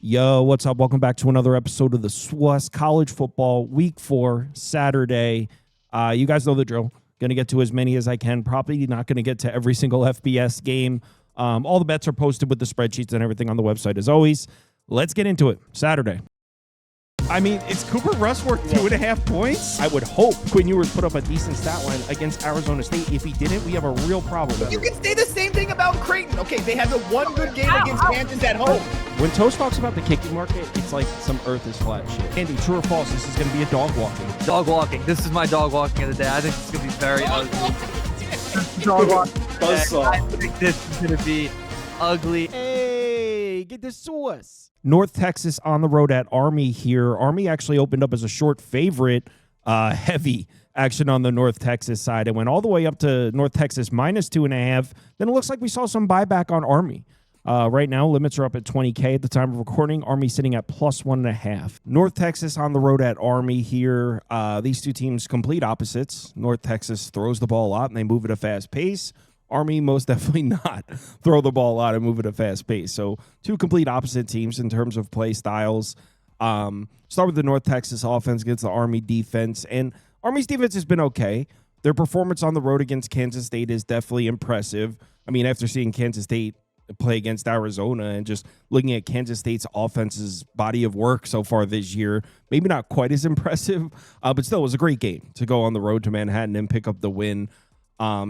Yo, what's up? Welcome back to another episode of the SWUS College Football Week 4 Saturday. You guys know the drill. Going to get to as many as I can. Probably not going to get to every single FBS game. All the bets are posted with the spreadsheets and everything on the website as always. Let's get into it. Saturday. I mean, is Cooper Rush worth 2.5 points? I would hope Quinn Ewers put up a decent stat line against Arizona State. If he didn't, we have a real problem. You can say the same thing about Creighton. Okay, they had the one good game against Kansas at home. When Toast talks about the kicking market, it's like some earth is flat shit. Andy, true or false, this is going to be a dog walking. Dog walking. This is my dog walking of the day. I think it's going to be very ugly. Dog walking. I think this is going to be ugly. Hey, get the sauce. North Texas on the road at Army here. Army actually opened up as a short favorite. Heavy action on the North Texas side. It went all the way up to North Texas minus 2.5. Then it looks like we saw some buyback on Army. Right now, limits are up at 20K at the time of recording. Army sitting at plus 1.5. North Texas on the road at Army here. These two teams complete opposites. North Texas throws the ball a lot and they move at a fast pace. Army most definitely not throw the ball a lot and move at a fast pace. So two complete opposite teams in terms of play styles. Start with the North Texas offense against the Army defense. And Army's defense has been okay. Their performance on the road against Kansas State is definitely impressive. I mean, after seeing Kansas State play against Arizona and just looking at Kansas State's offense's body of work so far this year, maybe not quite as impressive, but still it was a great game to go on the road to Manhattan and pick up the win.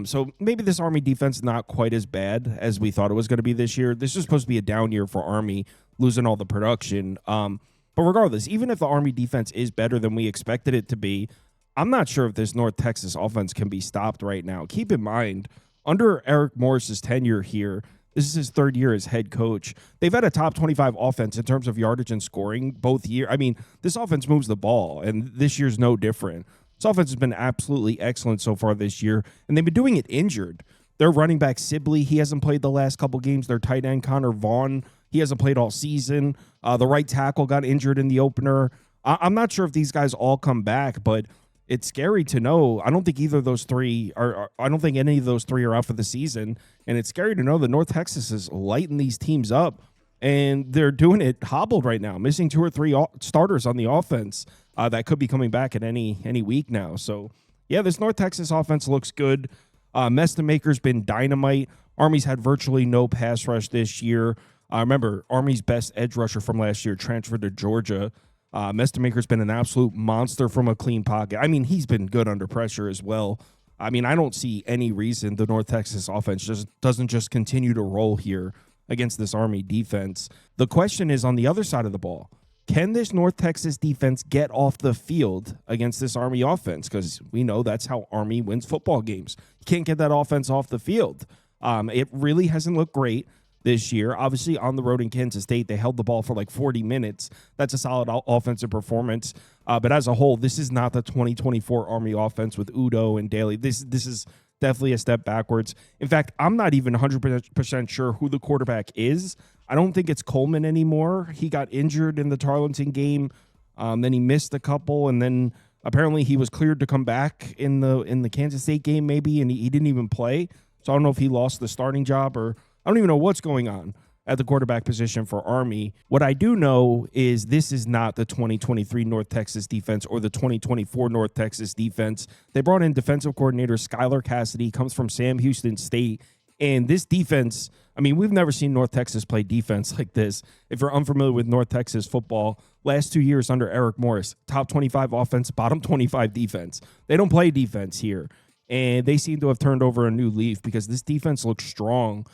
So maybe this Army defense is not quite as bad as we thought it was going to be this year. This is supposed to be a down year for Army, losing all the production. But regardless, even if the Army defense is better than we expected it to be, I'm not sure if this North Texas offense can be stopped right now. Keep in mind, under Eric Morris's tenure here, this is his third year as head coach. They've had a top 25 offense in terms of yardage and scoring both years. I mean, this offense moves the ball, and this year's no different. This offense has been absolutely excellent so far this year, and they've been doing it injured. Their running back, Sibley, he hasn't played the last couple games. Their tight end, Connor Vaughn, he hasn't played all season. The right tackle got injured in the opener. I'm not sure if these guys all come back, but it's scary to know. I don't think either of those three are I don't think any of those three are out for the season, and it's scary to know that North Texas is lighting these teams up, and they're doing it hobbled right now, missing 2 or 3 starters on the offense. That could be coming back at any week now. So, yeah, this North Texas offense looks good. Mestemaker's been dynamite. Army's had virtually no pass rush this year. Remember, Army's best edge rusher from last year transferred to Georgia. Mestemaker's been an absolute monster from a clean pocket. I mean, he's been good under pressure as well. I mean, I don't see any reason the North Texas offense just doesn't just continue to roll here against this Army defense. The question is on the other side of the ball. Can this North Texas defense get off the field against this Army offense? Because we know that's how Army wins football games. You can't get that offense off the field. It really hasn't looked great this year. Obviously, on the road in Kansas State, they held the ball for like 40 minutes. That's a solid offensive performance. But as a whole, this is not the 2024 Army offense with Udo and Daly. This is definitely a step backwards. In fact, I'm not even 100% sure who the quarterback is. I don't think it's Coleman anymore. He got injured in the Tarleton game. Then he missed a couple, and then apparently he was cleared to come back in the Kansas State game maybe, and he didn't even play. So I don't know if he lost the starting job, or I don't even know what's going on at the quarterback position for Army. What I do know is this is not the 2023 North Texas defense or the 2024 North Texas defense. They brought in defensive coordinator Skylar Cassidy, comes from Sam Houston State. And this defense, I mean, we've never seen North Texas play defense like this. If you're unfamiliar with North Texas football, last 2 years under Eric Morris, top 25 offense, bottom 25 defense. They don't play defense here. And they seem to have turned over a new leaf because this defense looks strong.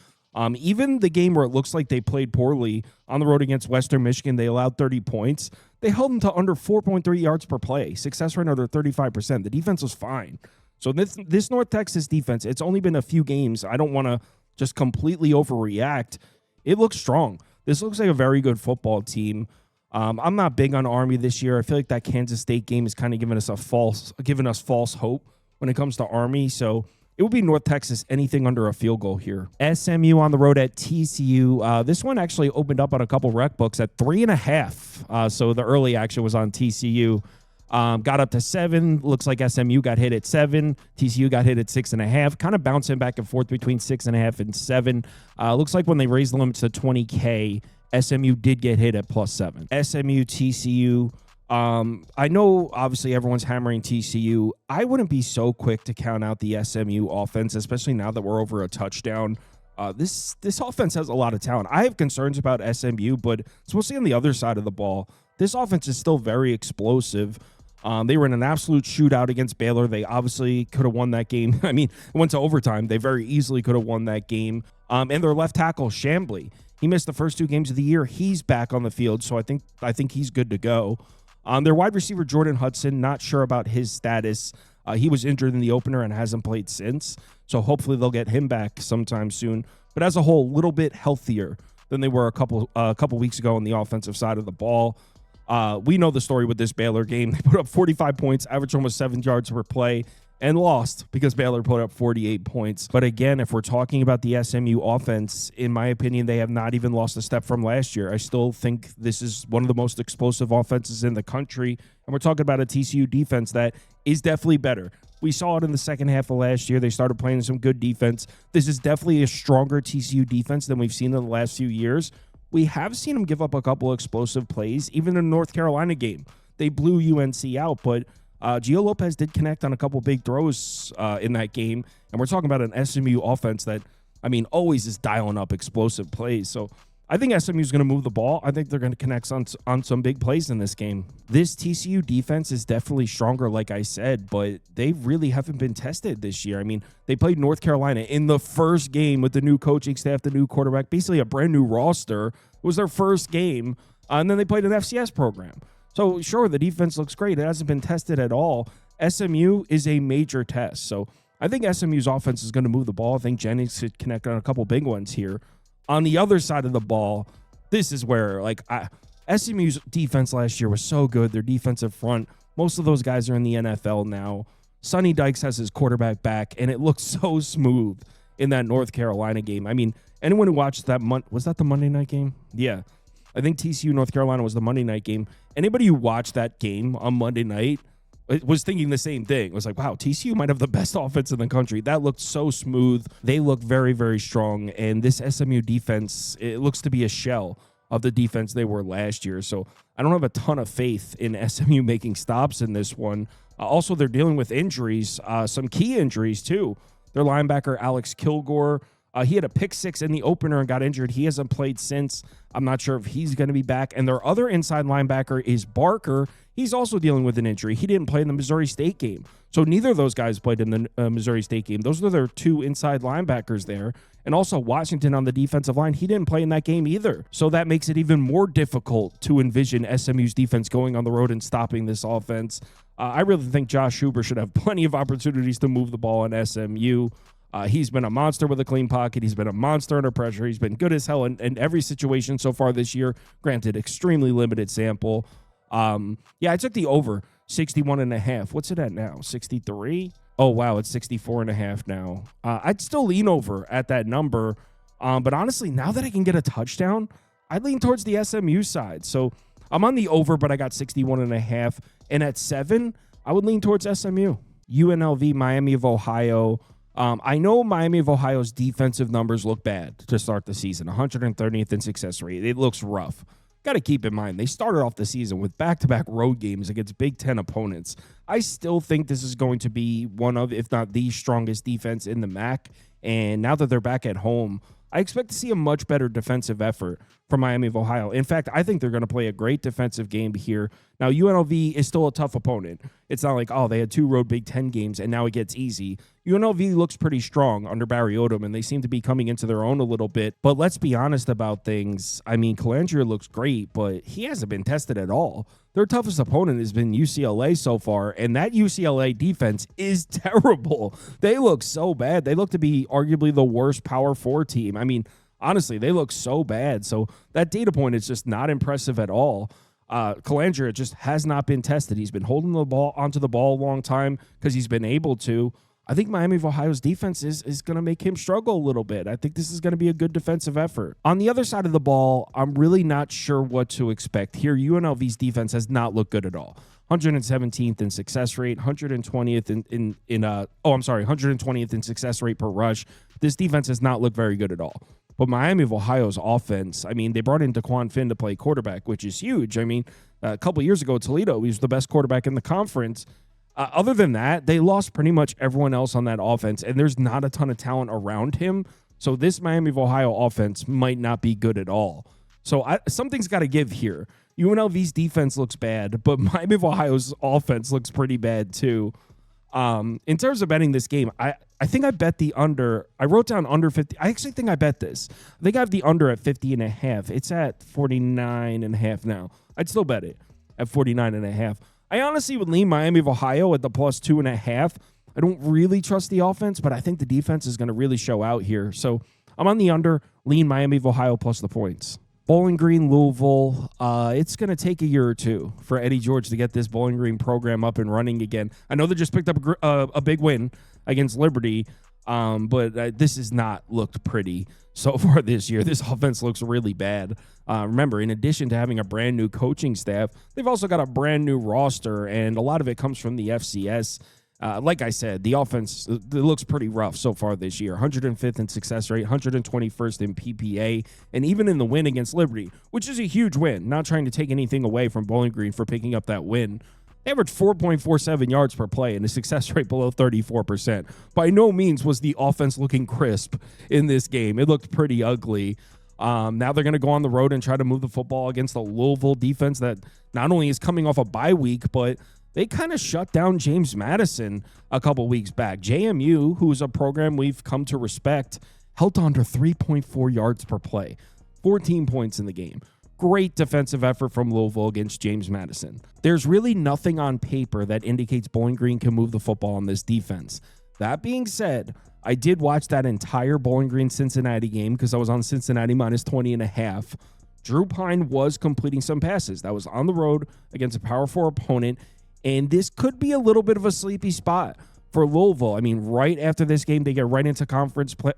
Even the game where it looks like they played poorly on the road against Western Michigan, they allowed 30 points. They held them to under 4.3 yards per play. Success rate under 35%. The defense was fine. So this North Texas defense, it's only been a few games. I don't want to just completely overreact. It looks strong. This looks like a very good football team. I'm not big on Army this year. I feel like that Kansas State game is kind of giving us false hope when it comes to Army. So it would be North Texas anything under a field goal here. SMU on the road at TCU. This one actually opened up on a couple rec books at 3.5. So the early action was on TCU. Got up to 7. Looks like SMU got hit at 7. TCU got hit at 6.5. Kind of bouncing back and forth between 6.5 and 7. Looks like when they raised the limit to 20K, SMU did get hit at +7. SMU, TCU. I know obviously everyone's hammering TCU. I wouldn't be so quick to count out the SMU offense, especially now that we're over a touchdown. This offense has a lot of talent. I have concerns about SMU, but it's mostly on the other side of the ball. This offense is still very explosive. They were in an absolute shootout against Baylor. They obviously could have won that game. I mean, it went to overtime. They very easily could have won that game. And their left tackle, Chambly, he missed the first 2 games of the year. He's back on the field, so I think he's good to go. Their wide receiver, Jordan Hudson, not sure about his status. He was injured in the opener and hasn't played since, so hopefully they'll get him back sometime soon. But as a whole, a little bit healthier than they were a couple weeks ago on the offensive side of the ball. We know the story with this Baylor game. They put up 45 points, averaged almost 7 yards per play, and lost because Baylor put up 48 points. But again, if we're talking about the SMU offense, in my opinion, they have not even lost a step from last year. I still think this is one of the most explosive offenses in the country, and we're talking about a TCU defense that is definitely better. We saw it in the second half of last year. They started playing some good defense. This is definitely a stronger TCU defense than we've seen in the last few years. We have seen them give up a couple explosive plays, even in the North Carolina game. They blew UNC out, but Gio Lopez did connect on a couple big throws in that game, and we're talking about an SMU offense that, I mean, always is dialing up explosive plays. So I think SMU is going to move the ball. I think they're going to connect on some big plays in this game. This TCU defense is definitely stronger, like I said, but they really haven't been tested this year. I mean, they played North Carolina in the first game with the new coaching staff, the new quarterback, basically a brand new roster. It was their first game, and then they played an FCS program. So, sure, the defense looks great. It hasn't been tested at all. SMU is a major test. So, I think SMU's offense is going to move the ball. I think Jennings could connect on a couple big ones here. On the other side of the ball, this is where, SMU's defense last year was so good. Their defensive front, most of those guys are in the NFL now. Sonny Dykes has his quarterback back, and it looked so smooth in that North Carolina game. I mean, anyone who watched that, was that the Monday night game? Yeah. I think TCU North Carolina was the Monday night game. Anybody who watched that game on Monday night was thinking the same thing. It was like, wow, TCU might have the best offense in the country. That looked so smooth. They look very, very strong. And this SMU defense, it looks to be a shell of the defense they were last year. So I don't have a ton of faith in SMU making stops in this one. Also, they're dealing with injuries, some key injuries too. Their linebacker, Alex Kilgore, he had a pick 6 in the opener and got injured. He hasn't played since. I'm not sure if he's going to be back. And their other inside linebacker is Barker. He's also dealing with an injury. He didn't play in the Missouri State game. So neither of those guys played in the Missouri State game. Those are their 2 inside linebackers there. And also Washington on the defensive line. He didn't play in that game either. So that makes it even more difficult to envision SMU's defense going on the road and stopping this offense. I really think Josh Huber should have plenty of opportunities to move the ball on SMU. He's been a monster with a clean pocket. He's been a monster under pressure. He's been good as hell in every situation so far this year. Granted, extremely limited sample. I took the over 61.5. What's it at now? 63? Oh, wow. It's 64.5 now. I'd still lean over at that number. But honestly, now that I can get a touchdown, I'd lean towards the SMU side. So I'm on the over, but I got 61.5. And at 7, I would lean towards SMU. UNLV Miami of Ohio. I know Miami of Ohio's defensive numbers look bad to start the season. 130th in success rate. It looks rough. Got to keep in mind, they started off the season with back-to-back road games against Big Ten opponents. I still think this is going to be one of, if not the strongest defense in the MAC. And now that they're back at home, I expect to see a much better defensive effort from Miami of Ohio. In fact, I think they're going to play a great defensive game here. Now, UNLV is still a tough opponent. It's not like, they had 2 road Big Ten games and now it gets easy. UNLV looks pretty strong under Barry Odom, and they seem to be coming into their own a little bit. But let's be honest about things. I mean, Calandria looks great, but he hasn't been tested at all. Their toughest opponent has been UCLA so far, and that UCLA defense is terrible. They look so bad. They look to be arguably the worst Power 4 team. I mean, honestly, they look so bad. So that data point is just not impressive at all. Calandria just has not been tested. He's been holding the ball onto the ball a long time because he's been able to. I think Miami of Ohio's defense is going to make him struggle a little bit. I think this is going to be a good defensive effort. On the other side of the ball, I'm really not sure what to expect here. UNLV's defense has not looked good at all. 117th in success rate, 120th 120th in success rate per rush. This defense has not looked very good at all. But Miami of Ohio's offense, I mean, they brought in DeQuan Finn to play quarterback, which is huge. I mean, a couple years ago at Toledo, he was the best quarterback in the conference. Other than that, they lost pretty much everyone else on that offense, and there's not a ton of talent around him. So this Miami of Ohio offense might not be good at all. So something's got to give here. UNLV's defense looks bad, but Miami of Ohio's offense looks pretty bad too. In terms of betting this game, I think I bet the under. I wrote down under 50. I actually think I bet this. I think I have the under at 50.5. It's at 49.5 now. I'd still bet it at 49.5. I honestly would lean Miami of Ohio at the plus 2.5. I don't really trust the offense, but I think the defense is going to really show out here. So I'm on the under, lean Miami of Ohio plus the points. Bowling Green, Louisville, it's going to take a year or two for Eddie George to get this Bowling Green program up and running again. I know they just picked up a big win against Liberty, but this has not looked pretty so far this year. This offense looks really bad. Remember, in addition to having a brand new coaching staff, they've also got a brand new roster, and a lot of it comes from the FCS. Like I said, the offense it looks pretty rough so far this year. 105th in success rate, 121st in PPA, and even in the win against Liberty, which is a huge win. Not trying to take anything away from Bowling Green for picking up that win. They averaged 4.47 yards per play and a success rate below 34%. By no means was the offense looking crisp in this game. It looked pretty ugly. Now they're going to go on the road and try to move the football against the Louisville defense that not only is coming off a bye week, but they kind of shut down James Madison a couple weeks back. JMU, who is a program we've come to respect, held on to 3.4 yards per play, 14 points in the game. Great defensive effort from Louisville against James Madison. There's really nothing on paper that indicates Bowling Green can move the football on this defense. That being said, I did watch that entire Bowling Green-Cincinnati game because I was on Cincinnati minus 20.5. Drew Pine was completing some passes. That was on the road against a Power 4 opponent. And this could be a little bit of a sleepy spot for Louisville. I mean, right after this game, they get right into conference play.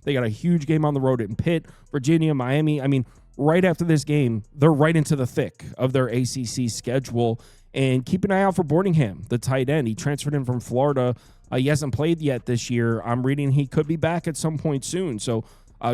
They got a huge game on the road in Pitt, Virginia, Miami. I mean, right after this game, they're right into the thick of their ACC schedule. And keep an eye out for Boardingham, the tight end. He transferred in from Florida. He hasn't played yet this year. I'm reading he could be back at some point soon. So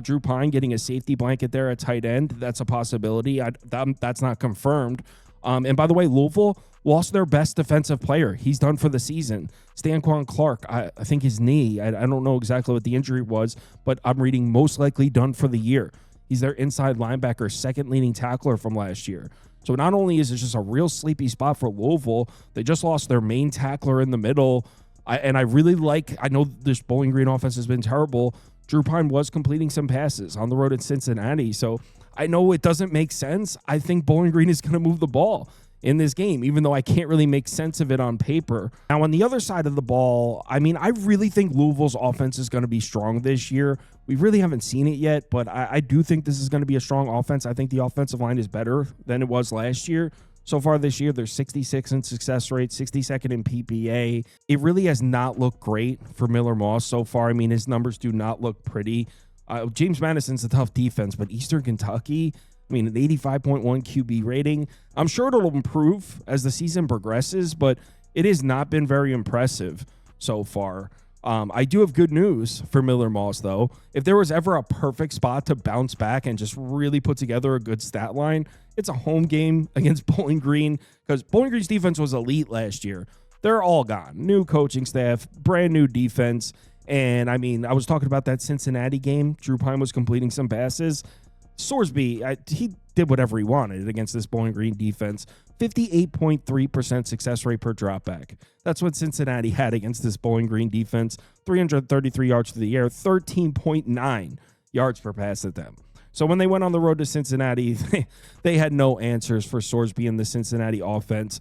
Drew Pine getting a safety blanket there at tight end, that's a possibility. That's not confirmed. And by the way, Louisville lost their best defensive player. He's done for the season. Stanquan Clark, I think his knee, I don't know exactly what the injury was, but I'm reading most likely done for the year. He's their inside linebacker, second leading tackler from last year. So not only is it just a real sleepy spot for Louisville, they just lost their main tackler in the middle. I know this Bowling Green offense has been terrible. Drew Pine was completing some passes on the road in Cincinnati. So I know it doesn't make sense. I think Bowling Green is going to move the ball in this game, even though I can't really make sense of it on paper. Now, on the other side of the ball, I mean, I really think Louisville's offense is going to be strong this year. We really haven't seen it yet, but I do think this is going to be a strong offense. I think the offensive line is better than it was last year. So far this year, they're 66 in success rate, 62nd in PPA. It really has not looked great for Miller Moss so far. I mean, his numbers do not look pretty. James Madison's a tough defense, but Eastern Kentucky, I mean, an 85.1 QB rating. I'm sure it'll improve as the season progresses, but it has not been very impressive so far. I do have good news for Miller Moss, though. If there was ever a perfect spot to bounce back and just really put together a good stat line, it's a home game against Bowling Green, because Bowling Green's defense was elite last year. They're all gone. New coaching staff, brand new defense. And, I mean, I was talking about that Cincinnati game. Drew Pine was completing some passes. Sorsby, he did whatever he wanted against this Bowling Green defense. 58.3% success rate per dropback. That's what Cincinnati had against this Bowling Green defense. 333 yards through the air, 13.9 yards per pass at them. So when they went on the road to Cincinnati, they had no answers for Sorsby in the Cincinnati offense.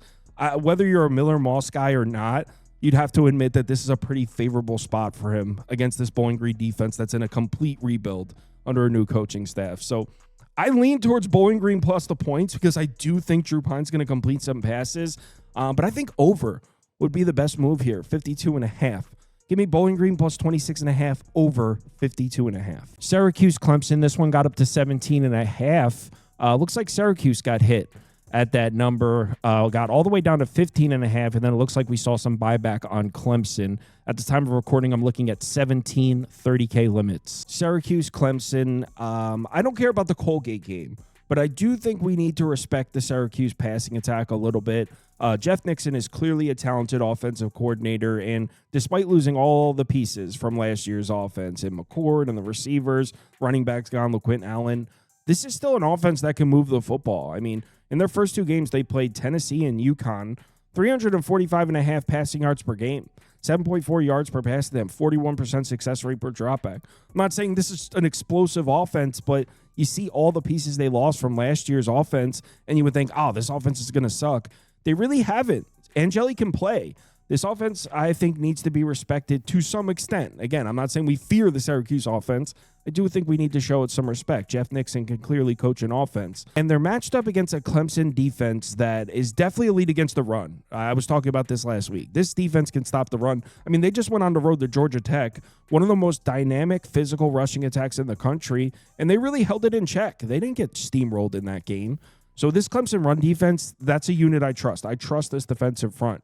Whether you're a Miller Moss guy or not, you'd have to admit that this is a pretty favorable spot for him against this Bowling Green defense that's in a complete rebuild under a new coaching staff. So I lean towards Bowling Green plus the points because I do think Drew Pine's going to complete some passes. But I think over would be the best move here, 52.5. Give me Bowling Green plus 26.5 over 52.5. Syracuse Clemson, this one got up to 17.5. Looks like Syracuse got hit at that number. Got all the way down to 15.5, and then it looks like we saw some buyback on Clemson. At the time of recording, I'm looking at 17 30K limits. Syracuse Clemson. I don't care about the Colgate game, but I do think we need to respect the Syracuse passing attack a little bit. Jeff Nixon is clearly a talented offensive coordinator, and despite losing all the pieces from last year's offense, and McCord and the receivers, running backs gone, LaQuint Allen, this is still an offense that can move the football. I mean, in their first two games, they played Tennessee and UConn, 345.5 passing yards per game, 7.4 yards per pass to them, 41% success rate per dropback. I'm not saying this is an explosive offense, but you see all the pieces they lost from last year's offense, and you would think, oh, this offense is going to suck. They really haven't. Angeli can play. This offense, I think, needs to be respected to some extent. Again, I'm not saying we fear the Syracuse offense. I do think we need to show it some respect. Jeff Nixon can clearly coach an offense. And they're matched up against a Clemson defense that is definitely elite against the run. I was talking about this last week. This defense can stop the run. I mean, they just went on the road to Georgia Tech, one of the most dynamic physical rushing attacks in the country, and they really held it in check. They didn't get steamrolled in that game. So this Clemson run defense, that's a unit I trust. I trust this defensive front.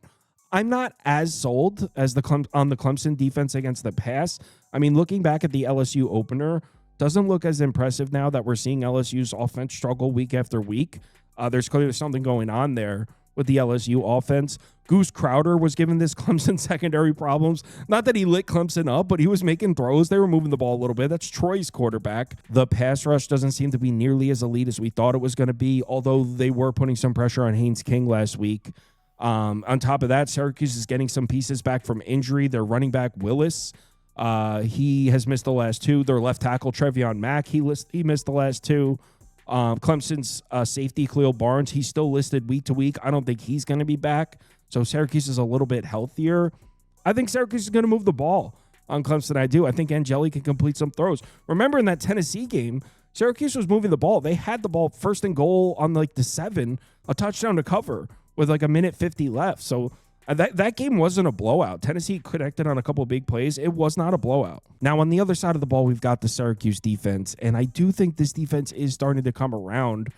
I'm not as sold as on the Clemson defense against the pass. I mean, looking back at the LSU opener, doesn't look as impressive now that we're seeing LSU's offense struggle week after week. There's clearly something going on there with the LSU offense. Goose Crowder was giving this Clemson secondary problems. Not that he lit Clemson up, but he was making throws. They were moving the ball a little bit. That's Troy's quarterback. The pass rush doesn't seem to be nearly as elite as we thought it was going to be, although they were putting some pressure on Haynes King last week. On top of that, Syracuse is getting some pieces back from injury. Their running back, Willis, he has missed the last two. Their left tackle, Trevion Mack, he missed the last two. Clemson's safety, Khalil Barnes, he's still listed week to week. I don't think he's going to be back. So Syracuse is a little bit healthier. I think Syracuse is going to move the ball on Clemson. I do. I think Angeli can complete some throws. Remember in that Tennessee game, Syracuse was moving the ball. They had the ball first and goal on like the 7, a touchdown to cover with like a minute 50 left. So that game wasn't a blowout. Tennessee connected on a couple of big plays. It was not a blowout. Now, on the other side of the ball, we've got the Syracuse defense, and I do think this defense is starting to come around.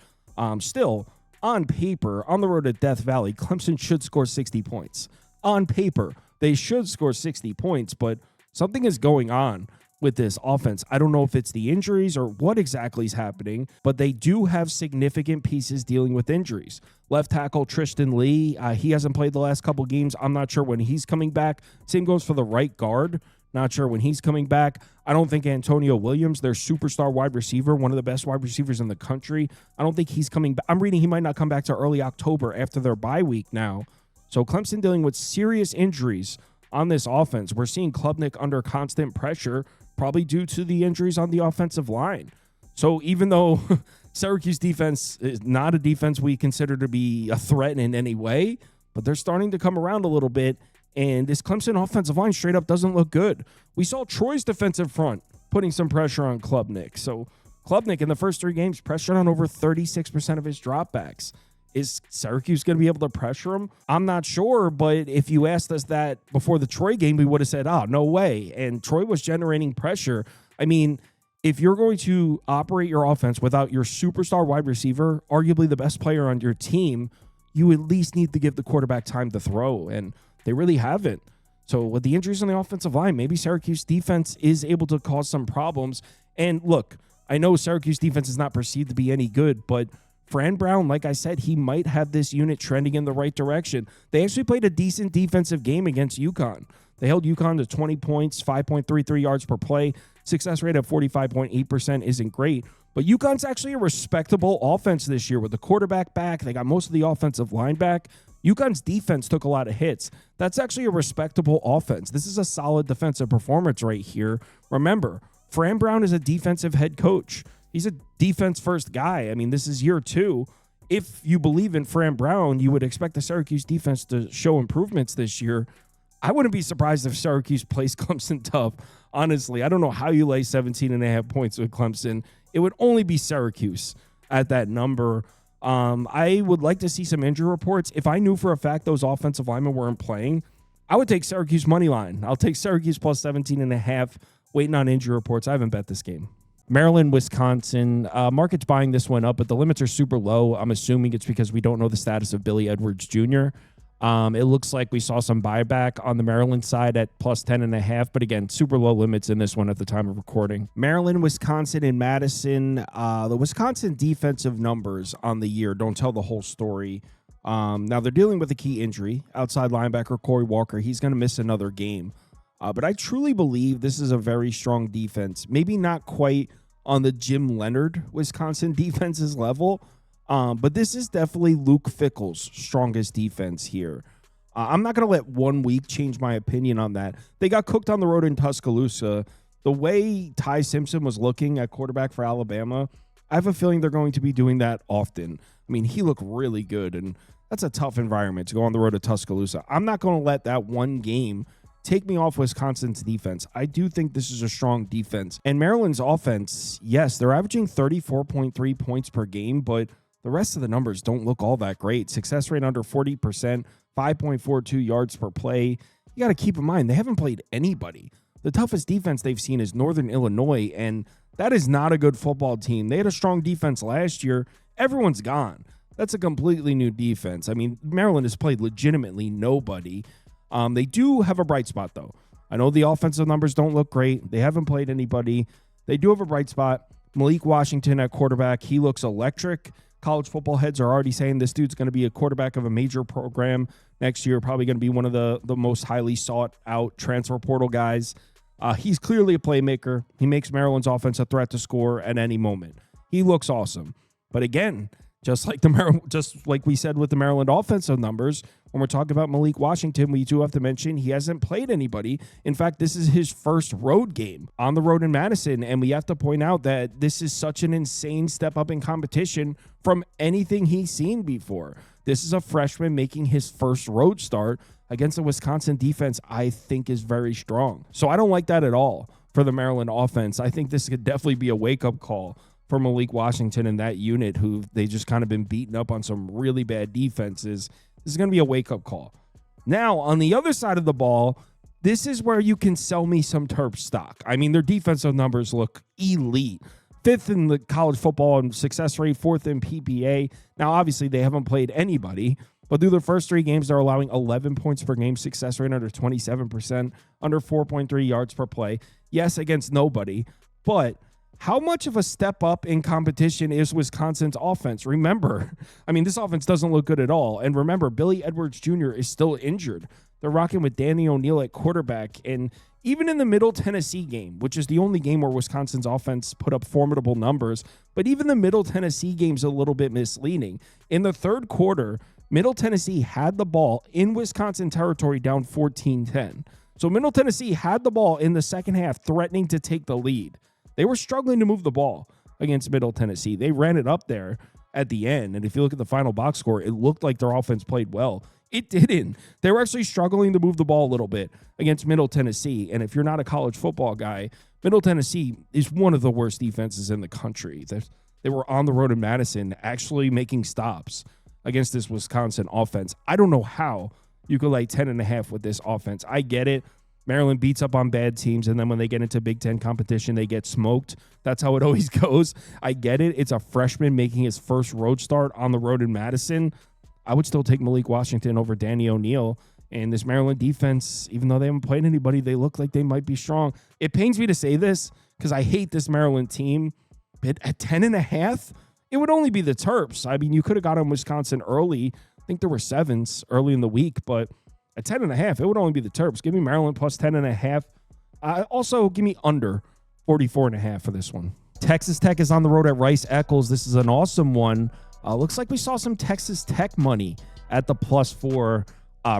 Still, on paper, on the road to Death Valley, Clemson should score 60 points. On paper, they should score 60 points, but something is going on with this offense. I don't know if it's the injuries or what exactly is happening, but they do have significant pieces dealing with injuries. Left tackle Tristan Lee, he hasn't played the last couple games. I'm not sure when he's coming back. Same goes for the right guard. Not sure when he's coming back. I don't think Antonio Williams, their superstar wide receiver, one of the best wide receivers in the country, I don't think he's coming back. I'm reading he might not come back to early October after their bye week now. So Clemson dealing with serious injuries on this offense. We're seeing Klubnik under constant pressure, probably due to the injuries on the offensive line. So even though Syracuse defense is not a defense we consider to be a threat in any way, but they're starting to come around a little bit, and this Clemson offensive line straight up doesn't look good. We saw Troy's defensive front putting some pressure on Klubnik. So Klubnik in the first 3 games pressured on over 36% of his dropbacks. Is Syracuse going to be able to pressure him? I'm not sure, but if you asked us that before the Troy game, we would have said, oh, no way. And Troy was generating pressure. I mean, if you're going to operate your offense without your superstar wide receiver, arguably the best player on your team, you at least need to give the quarterback time to throw, and they really haven't. So with the injuries on the offensive line, maybe Syracuse defense is able to cause some problems. And look, I know Syracuse defense is not perceived to be any good, but Fran Brown, like I said, he might have this unit trending in the right direction. They actually played a decent defensive game against UConn. They held UConn to 20 points, 5.33 yards per play. Success rate of 45.8% isn't great, but UConn's actually a respectable offense this year with the quarterback back. They got most of the offensive line back. UConn's defense took a lot of hits. That's actually a respectable offense. This is a solid defensive performance right here. Remember, Fran Brown is a defensive head coach. He's a defense-first guy. I mean, this is year 2. If you believe in Fran Brown, you would expect the Syracuse defense to show improvements this year. I wouldn't be surprised if Syracuse plays Clemson tough. Honestly, I don't know how you lay 17.5 points with Clemson. It would only be Syracuse at that number. I would like to see some injury reports. If I knew for a fact those offensive linemen weren't playing, I would take Syracuse money line. I'll take Syracuse plus 17.5, waiting on injury reports. I haven't bet this game. Maryland, Wisconsin. Market's buying this one up, but the limits are super low. I'm assuming it's because we don't know the status of Billy Edwards Jr. It looks like we saw some buyback on the Maryland side at plus 10.5, but again, super low limits in this one at the time of recording. Maryland, Wisconsin, and Madison. The Wisconsin defensive numbers on the year don't tell the whole story. Now they're dealing with a key injury. Outside linebacker Corey Walker, he's going to miss another game. But I truly believe this is a very strong defense. Maybe not quite on the Jim Leonard Wisconsin defense's level, but this is definitely Luke Fickell's strongest defense here. I'm not going to let 1 week change my opinion on that. They got cooked on the road in Tuscaloosa. The way Ty Simpson was looking at quarterback for Alabama, I have a feeling they're going to be doing that often. I mean, he looked really good, and that's a tough environment to go on the road to Tuscaloosa. I'm not going to let that one game take me off Wisconsin's defense. I do think this is a strong defense. And Maryland's offense, yes, they're averaging 34.3 points per game, but the rest of the numbers don't look all that great. Success rate under 40%, 5.42 yards per play. You got to keep in mind, they haven't played anybody. The toughest defense they've seen is Northern Illinois, and that is not a good football team. They had a strong defense last year. Everyone's gone. That's a completely new defense. I mean, Maryland has played legitimately nobody. They do have a bright spot, though. I know the offensive numbers don't look great. They haven't played anybody. They do have a bright spot. Malik Washington at quarterback. He looks electric. College football heads are already saying this dude's going to be a quarterback of a major program next year, probably going to be one of the most highly sought-out transfer portal guys. He's clearly a playmaker. He makes Maryland's offense a threat to score at any moment. He looks awesome. But again, just like we said with the Maryland offensive numbers, when we're talking about Malik Washington, we do have to mention he hasn't played anybody. In fact, this is his first road game on the road in Madison, and we have to point out that this is such an insane step up in competition from anything he's seen before. This is a freshman making his first road start against a Wisconsin defense I think is very strong. So I don't like that at all for the Maryland offense. I think this could definitely be a wake-up call for Malik Washington and that unit, who they just kind of been beaten up on some really bad defenses. This is going to be a wake-up call. Now, on the other side of the ball, this is where you can sell me some Terps stock. I mean, their defensive numbers look elite. 5th in the college football in success rate, 4th in PPA. Now, obviously, they haven't played anybody, but through their first 3 games, they're allowing 11 points per game, success rate under 27%, under 4.3 yards per play. Yes, against nobody, but how much of a step up in competition is Wisconsin's offense? Remember, I mean, this offense doesn't look good at all. And remember, Billy Edwards Jr. is still injured. They're rocking with Danny O'Neal at quarterback. And even in the Middle Tennessee game, which is the only game where Wisconsin's offense put up formidable numbers, but even the Middle Tennessee game's a little bit misleading. In the third quarter, Middle Tennessee had the ball in Wisconsin territory down 14-10. So Middle Tennessee had the ball in the second half, threatening to take the lead. They were struggling to move the ball against Middle Tennessee. They ran it up there at the end, and if you look at the final box score, it looked like their offense played well. It didn't. They were actually struggling to move the ball a little bit against Middle Tennessee, and if you're not a college football guy, Middle Tennessee is one of the worst defenses in the country. They were on the road in Madison actually making stops against this Wisconsin offense. I don't know how you could lay 10.5 with this offense. I get it. Maryland beats up on bad teams, and then when they get into Big Ten competition, they get smoked. That's how it always goes. I get it. It's a freshman making his first road start on the road in Madison. I would still take Malik Washington over Danny O'Neal. And this Maryland defense, even though they haven't played anybody, they look like they might be strong. It pains me to say this because I hate this Maryland team, but at 10.5, it would only be the Terps. I mean, you could have got on Wisconsin early. I think there were 7s early in the week, but at 10.5, it would only be the Terps. Give me Maryland plus 10.5. Also, give me under 44.5 for this one. Texas Tech is on the road at Rice-Eccles. This is an awesome one. Looks like we saw some Texas Tech money at the +4.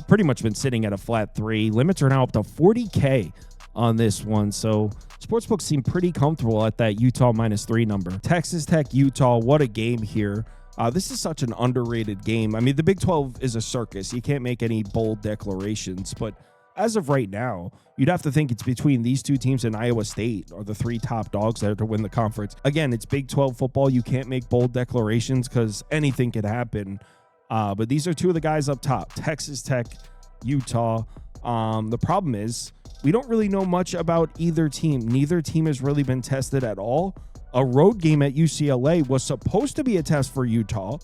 Pretty much been sitting at a flat 3. Limits are now up to 40K on this one. So sportsbooks seem pretty comfortable at that Utah -3 number. Texas Tech, Utah, what a game here. This is such an underrated game. I mean, the Big 12 is a circus. You can't make any bold declarations, but as of right now, you'd have to think it's between these two teams and Iowa State are the 3 top dogs there to win the conference. Again, it's Big 12 football. You can't make bold declarations because anything could happen. But these are 2 of the guys up top, Texas Tech, Utah. The problem is we don't really know much about either team. Neither team has really been tested at all. A road game at UCLA was supposed to be a test for Utah,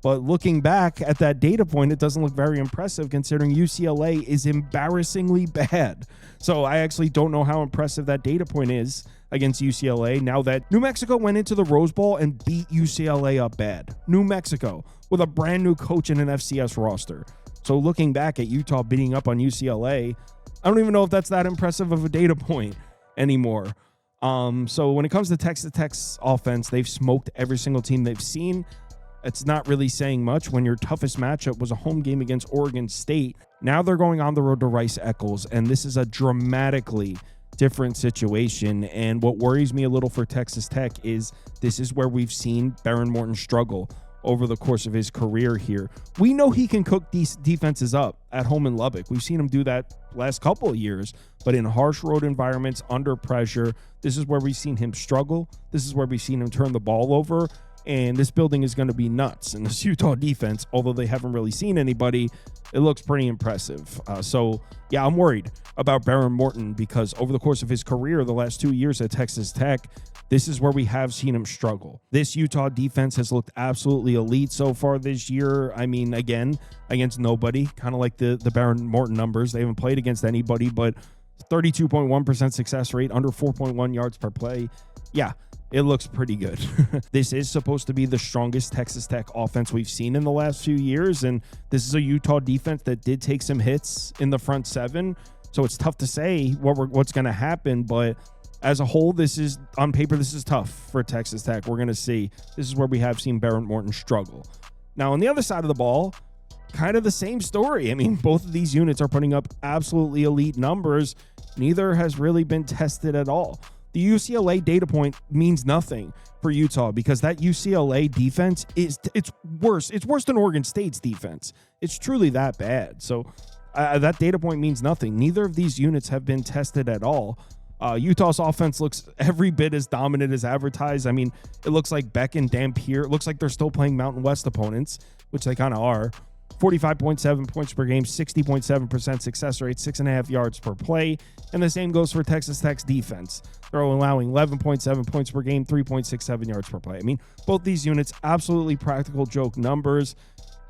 but looking back at that data point, it doesn't look very impressive considering UCLA is embarrassingly bad. So I actually don't know how impressive that data point is against UCLA now that New Mexico went into the Rose Bowl and beat UCLA up bad. New Mexico with a brand new coach and an FCS roster. So looking back at Utah beating up on UCLA, I don't even know if that's that impressive of a data point anymore. So when it comes to Texas Tech's offense, they've smoked every single team they've seen. It's not really saying much when your toughest matchup was a home game against Oregon State. Now they're going on the road to Rice-Eccles, and this is a dramatically different situation. And what worries me a little for Texas Tech is this is where we've seen Behren Morton struggle over the course of his career here. We know he can cook these defenses up at home in Lubbock. We've seen him do that last couple of years, but in harsh road environments, under pressure, this is where we've seen him struggle. This is where we've seen him turn the ball over. And this building is going to be nuts. And this Utah defense, although they haven't really seen anybody, it looks pretty impressive. So, yeah, I'm worried about Behren Morton because over the course of his career, the last 2 years at Texas Tech, this is where we have seen him struggle. This Utah defense has looked absolutely elite so far this year. I mean, again, against nobody, kind of like the Behren Morton numbers. They haven't played against anybody, but 32.1% success rate, under 4.1 yards per play. Yeah. It looks pretty good. This is supposed to be the strongest Texas Tech offense we've seen in the last few years, and this is a Utah defense that did take some hits in the front seven, so it's tough to say what's going to happen, but as a whole, this is, on paper, this is tough for Texas Tech. We're going to see. This is where we have seen Behren Morton struggle. Now, on the other side of the ball, kind of the same story. I mean, both of these units are putting up absolutely elite numbers. Neither has really been tested at all. The UCLA data point means nothing for Utah because that UCLA defense it's worse. It's worse than Oregon State's defense. It's truly that bad. So that data point means nothing. Neither of these units have been tested at all. Utah's offense looks every bit as dominant as advertised. I mean, it looks like Beck and Dampier. It looks like they're still playing Mountain West opponents, which they kind of are. 45.7 points per game, 60.7% success rate, 6.5 yards per play. And the same goes for Texas Tech's defense. They're allowing 11.7 points per game, 3.67 yards per play. I mean, both these units, absolutely practical joke numbers.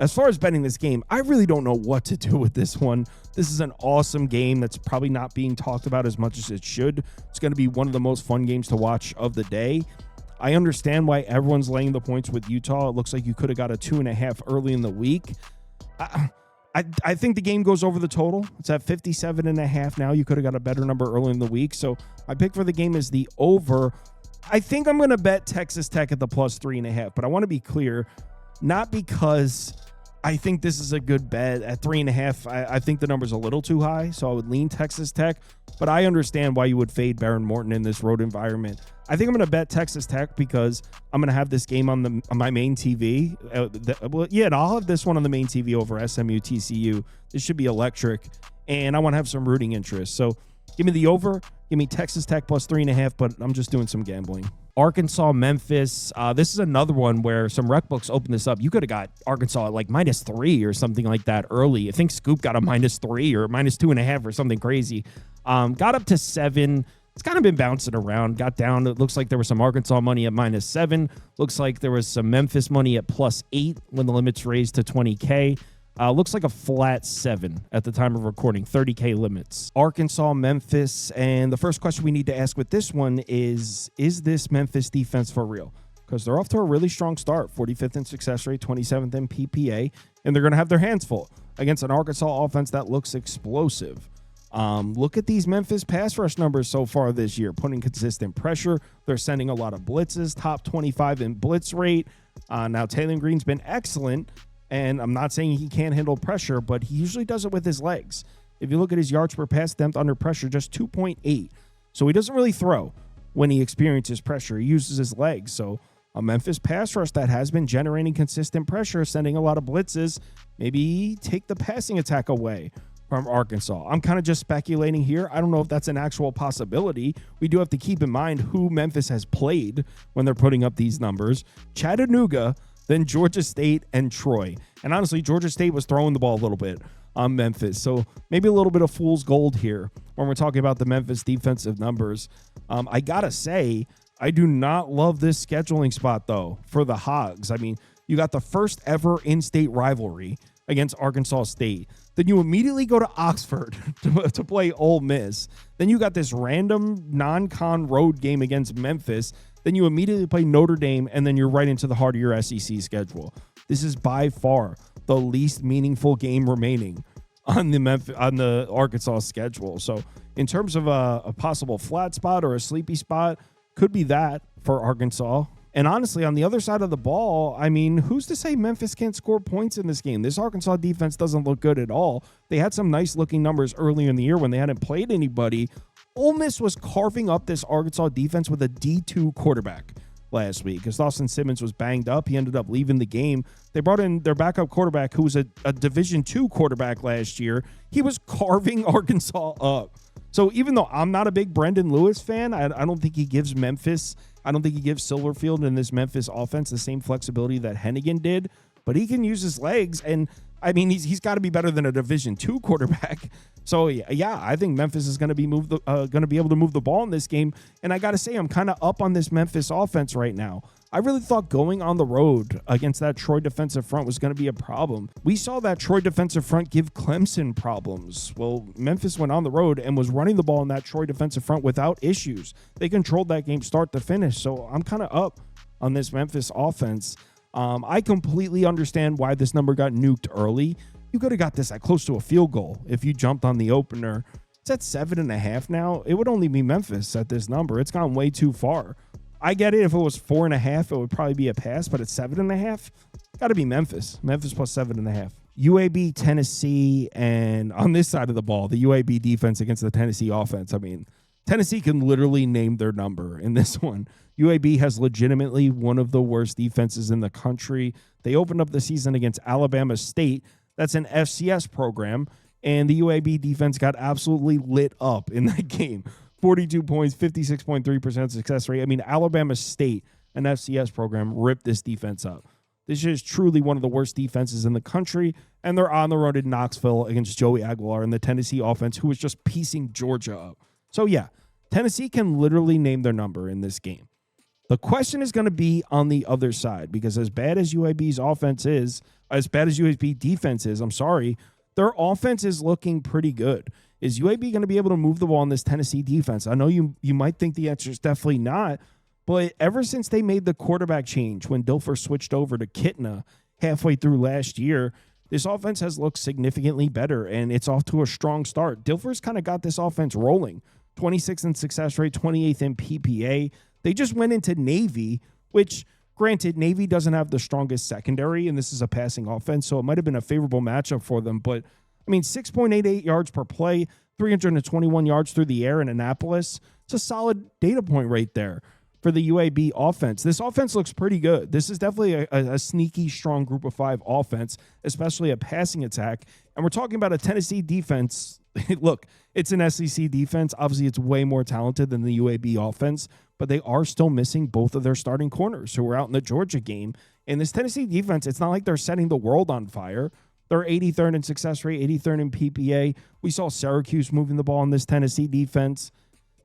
As far as betting this game, I really don't know what to do with this one. This is an awesome game that's probably not being talked about as much as it should. It's going to be one of the most fun games to watch of the day. I understand why everyone's laying the points with Utah. It looks like you could have got a 2.5 early in the week. I think the game goes over the total. It's at 57.5 now. You could have got a better number early in the week. So my pick for the game is the over. I think I'm going to bet Texas Tech at the plus 3.5, but I want to be clear, not because I think this is a good bet at 3.5. I think the number's a little too high, so I would lean Texas Tech, but I understand why you would fade Behren Morton in this road environment. I think I'm going to bet Texas Tech because I'm going to have this game on my main TV. And I'll have this one on the main TV over SMU TCU. This should be electric, and I want to have some rooting interest. So give me the over. Give me Texas Tech plus 3.5, but I'm just doing some gambling. Arkansas, Memphis. This is another one where some rec books open this up. You could have got Arkansas at like -3 or something like that early. I think Scoop got a -3 or -2.5 or something crazy. Got up to 7. It's kind of been bouncing around. Got down. It looks like there was some Arkansas money at -7. Looks like there was some Memphis money at +8 when the limits raised to 20K. Looks like a flat 7 at the time of recording, 30K limits. Arkansas, Memphis, and the first question we need to ask with this one is this Memphis defense for real? Because they're off to a really strong start, 45th in success rate, 27th in PPA, and they're going to have their hands full against an Arkansas offense that looks explosive. Look at these Memphis pass rush numbers so far this year, putting consistent pressure. They're sending a lot of blitzes, top 25 in blitz rate. Now, Taylor Green's been excellent, and I'm not saying he can't handle pressure, but he usually does it with his legs. If you look at his yards per pass attempt under pressure, just 2.8. So he doesn't really throw when he experiences pressure. He uses his legs. So a Memphis pass rush that has been generating consistent pressure, sending a lot of blitzes, maybe take the passing attack away from Arkansas. I'm kind of just speculating here. I don't know if that's an actual possibility. We do have to keep in mind who Memphis has played when they're putting up these numbers. Chattanooga, then Georgia State and Troy. And honestly, Georgia State was throwing the ball a little bit on Memphis. So maybe a little bit of fool's gold here when we're talking about the Memphis defensive numbers. I got to say, I do not love this scheduling spot, though, for the Hogs. I mean, you got the first ever in-state rivalry against Arkansas State. Then you immediately go to Oxford to play Ole Miss. Then you got this random non-con road game against Memphis. Then you immediately play Notre Dame, and then you're right into the heart of your SEC schedule. This is by far the least meaningful game remaining on the Arkansas schedule. So in terms of a possible flat spot or a sleepy spot, could be that for Arkansas. And honestly, on the other side of the ball, I mean, who's to say Memphis can't score points in this game? This Arkansas defense doesn't look good at all. They had some nice looking numbers earlier in the year when they hadn't played anybody. Ole Miss was carving up this Arkansas defense with a D2 quarterback last week because Dawson Simmons was banged up. He ended up leaving the game. They brought in their backup quarterback who was a Division II quarterback last year. He was carving Arkansas up. So even though I'm not a big Brendan Lewis fan, I don't think he gives Memphis, I don't think he gives Silverfield and this Memphis offense the same flexibility that Hennigan did, but he can use his legs. And I mean, he's got to be better than a Division II quarterback. So yeah, I think Memphis is going to be able to move the ball in this game. And I got to say, I'm kind of up on this Memphis offense right now. I really thought going on the road against that Troy defensive front was going to be a problem. We saw that Troy defensive front give Clemson problems. Well, Memphis went on the road and was running the ball in that Troy defensive front without issues. They controlled that game start to finish. So I'm kind of up on this Memphis offense. I completely understand why this number got nuked early. You could have got this at close to a field goal if you jumped on the opener. It's at 7.5 now. It would only be Memphis at this number. It's gone way too far. I get it. If it was 4.5, it would probably be a pass, but at 7.5, got to be Memphis. Memphis plus 7.5. UAB Tennessee, and on this side of the ball, the UAB defense against the Tennessee offense. I mean, Tennessee can literally name their number in this one. UAB has legitimately one of the worst defenses in the country. They opened up the season against Alabama State. That's an FCS program, and the UAB defense got absolutely lit up in that game. 42 points, 56.3% success rate. I mean, Alabama State, an FCS program, ripped this defense up. This is truly one of the worst defenses in the country, and they're on the road in Knoxville against Joey Aguilar and the Tennessee offense, who was just piecing Georgia up. So, yeah, Tennessee can literally name their number in this game. The question is going to be on the other side, because as bad as UAB's offense is, as bad as UAB defense is, their offense is looking pretty good. Is UAB going to be able to move the ball in this Tennessee defense? I know you might think the answer is definitely not, but ever since they made the quarterback change when Dilfer switched over to Kitna halfway through last year, this offense has looked significantly better, and it's off to a strong start. Dilfer's kind of got this offense rolling. 26th in success rate, 28th in PPA. They just went into Navy, which, granted, Navy doesn't have the strongest secondary, and this is a passing offense, so it might have been a favorable matchup for them. But, I mean, 6.88 yards per play, 321 yards through the air in Annapolis. It's a solid data point right there for the UAB offense. This offense looks pretty good. This is definitely a sneaky, strong group of five offense, especially a passing attack. And we're talking about a Tennessee defense. Look, it's an SEC defense. Obviously, it's way more talented than the UAB offense, but they are still missing both of their starting corners who were out in the Georgia game. And this Tennessee defense, it's not like they're setting the world on fire. They're 83rd in success rate, 83rd in PPA. We saw Syracuse moving the ball in this Tennessee defense.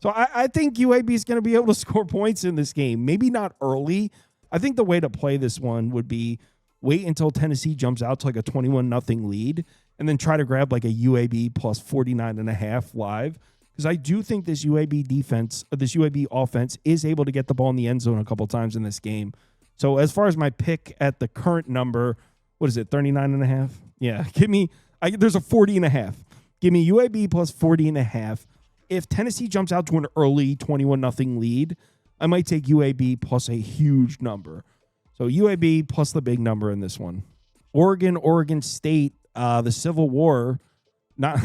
So I think UAB is going to be able to score points in this game. Maybe not early. I think the way to play this one would be wait until Tennessee jumps out to like a 21-0 lead and then try to grab like a UAB plus 49.5 live. Because I do think this UAB defense, this UAB offense is able to get the ball in the end zone a couple times in this game. So as far as my pick at the current number, what is it, 39.5? Yeah, there's a 40.5. Give me UAB plus 40.5. If Tennessee jumps out to an early 21-0 lead, I might take UAB plus a huge number. So UAB plus the big number in this one. Oregon State, the Civil War, not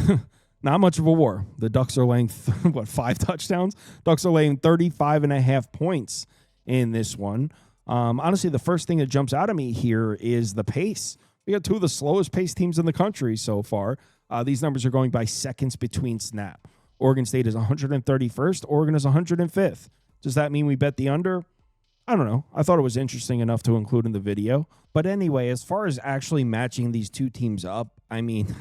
much of a war. The Ducks are laying, 5 touchdowns? Ducks are laying 35.5 points in this one. Honestly, the first thing that jumps out at me here is the pace. We got two of the slowest paced teams in the country so far. These numbers are going by seconds between snap. Oregon State is 131st. Oregon is 105th. Does that mean we bet the under? I don't know. I thought it was interesting enough to include in the video. But anyway, as far as actually matching these two teams up, I mean,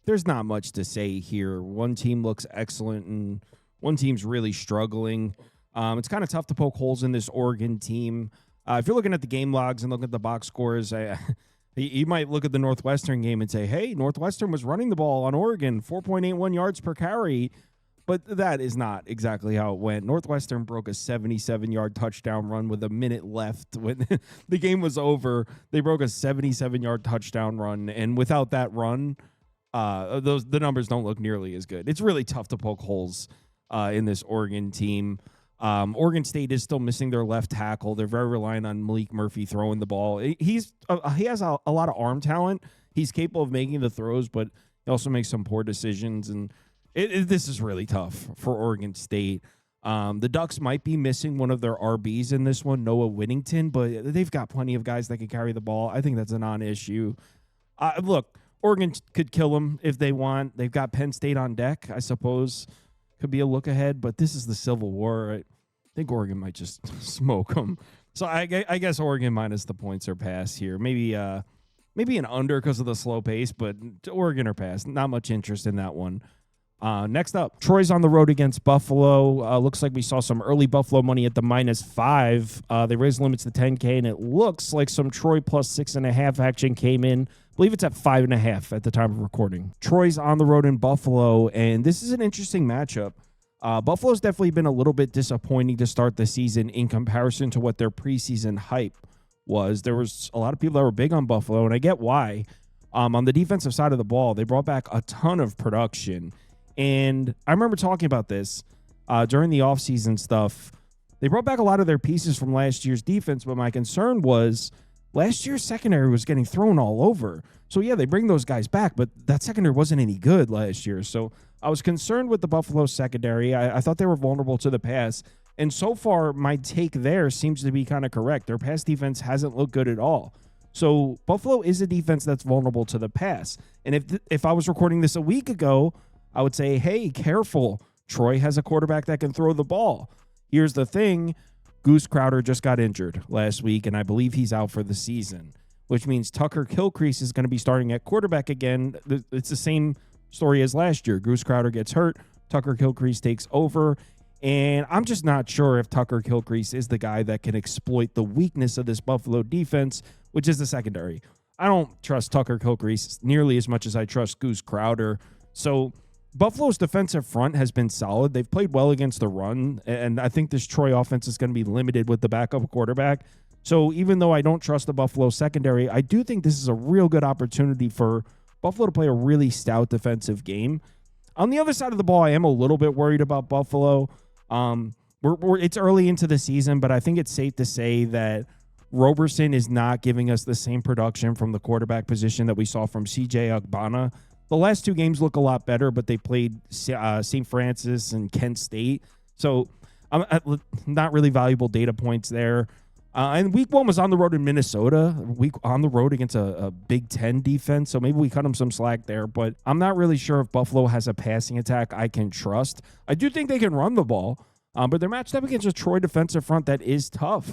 there's not much to say here. One team looks excellent and one team's really struggling. It's kind of tough to poke holes in this Oregon team. If you're looking at the game logs and looking at the box scores, you might look at the Northwestern game and say, hey, Northwestern was running the ball on Oregon, 4.81 yards per carry. But that is not exactly how it went. Northwestern broke a 77-yard touchdown run with a minute left. When the game was over, they broke a 77-yard touchdown run. And without that run, the numbers don't look nearly as good. It's really tough to poke holes in this Oregon team. Oregon State is still missing their left tackle. They're very reliant on Malik Murphy throwing the ball. He has a lot of arm talent. He's capable of making the throws, but he also makes some poor decisions. And this is really tough for Oregon State. The Ducks might be missing one of their RBs in this one, Noah Whittington, but they've got plenty of guys that can carry the ball. I think that's a non-issue. Look, Oregon could kill them if they want. They've got Penn State on deck, I suppose. Could be a look ahead, but this is the Civil War. I think Oregon might just smoke them. So I guess Oregon minus the points or pass here. Maybe an under because of the slow pace, but Oregon or pass. Not much interest in that one. Next up, Troy's on the road against Buffalo. Looks like we saw some early Buffalo money at the -5. They raised limits to 10K, and it looks like some Troy plus 6.5 action came in. I believe it's at 5.5 at the time of recording. Troy's on the road in Buffalo, and this is an interesting matchup. Buffalo's definitely been a little bit disappointing to start the season in comparison to what their preseason hype was. There was a lot of people that were big on Buffalo, and I get why. On the defensive side of the ball, they brought back a ton of production. And I remember talking about this during the offseason stuff. They brought back a lot of their pieces from last year's defense, but my concern was last year's secondary was getting thrown all over. So, yeah, they bring those guys back, but that secondary wasn't any good last year. So I was concerned with the Buffalo secondary. I thought they were vulnerable to the pass. And so far, my take there seems to be kind of correct. Their pass defense hasn't looked good at all. So Buffalo is a defense that's vulnerable to the pass. And if I was recording this a week ago, I would say, hey, careful. Troy has a quarterback that can throw the ball. Here's the thing. Goose Crowder just got injured last week, and I believe he's out for the season, which means Tucker Kilcrease is going to be starting at quarterback again. It's the same story as last year. Goose Crowder gets hurt. Tucker Kilcrease takes over, and I'm just not sure if Tucker Kilcrease is the guy that can exploit the weakness of this Buffalo defense, which is the secondary. I don't trust Tucker Kilcrease nearly as much as I trust Goose Crowder. So Buffalo's defensive front has been solid. They've played well against the run, and I think this Troy offense is going to be limited with the backup quarterback. So even though I don't trust the Buffalo secondary, I do think this is a real good opportunity for Buffalo to play a really stout defensive game. On the other side of the ball, I am a little bit worried about Buffalo. It's early into the season, but I think it's safe to say that Roberson is not giving us the same production from the quarterback position that we saw from C.J. Agbana. The last two games look a lot better, but they played St. Francis and Kent State. So not really valuable data points there. And week one was on the road in Minnesota, week on the road against a Big Ten defense. So maybe we cut them some slack there, but I'm not really sure if Buffalo has a passing attack I can trust. I do think they can run the ball, but they're matched up against a Troy defensive front that is tough.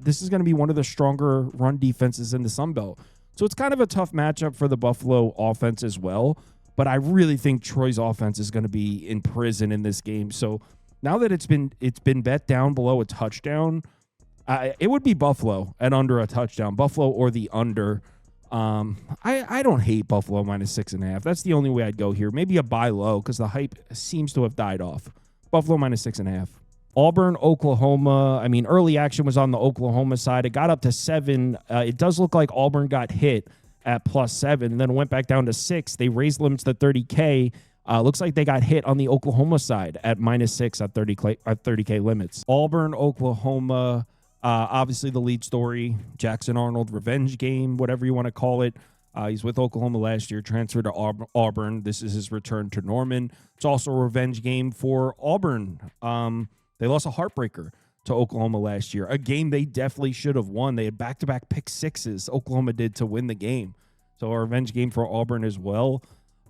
This is going to be one of the stronger run defenses in the Sun Belt. So it's kind of a tough matchup for the Buffalo offense as well. But I really think Troy's offense is going to be in prison in this game. So now that it's been bet down below a touchdown, it would be Buffalo at under a touchdown. Buffalo or the under. I don't hate Buffalo minus 6.5. That's the only way I'd go here. Maybe a buy low because the hype seems to have died off. Buffalo minus 6.5. Auburn, Oklahoma. I mean, early action was on the Oklahoma side. It got up to 7. It does look like Auburn got hit at +7, and then went back down to 6. They raised limits to 30K. Looks like they got hit on the Oklahoma side at -6 at 30K limits. Auburn, Oklahoma. Obviously, the lead story, Jackson Arnold revenge game, whatever you want to call it. He's with Oklahoma last year, transferred to Auburn. This is his return to Norman. It's also a revenge game for Auburn. They lost a heartbreaker to Oklahoma last year, a game they definitely should have won. They had back-to-back pick sixes, Oklahoma did, to win the game. So a revenge game for Auburn as well.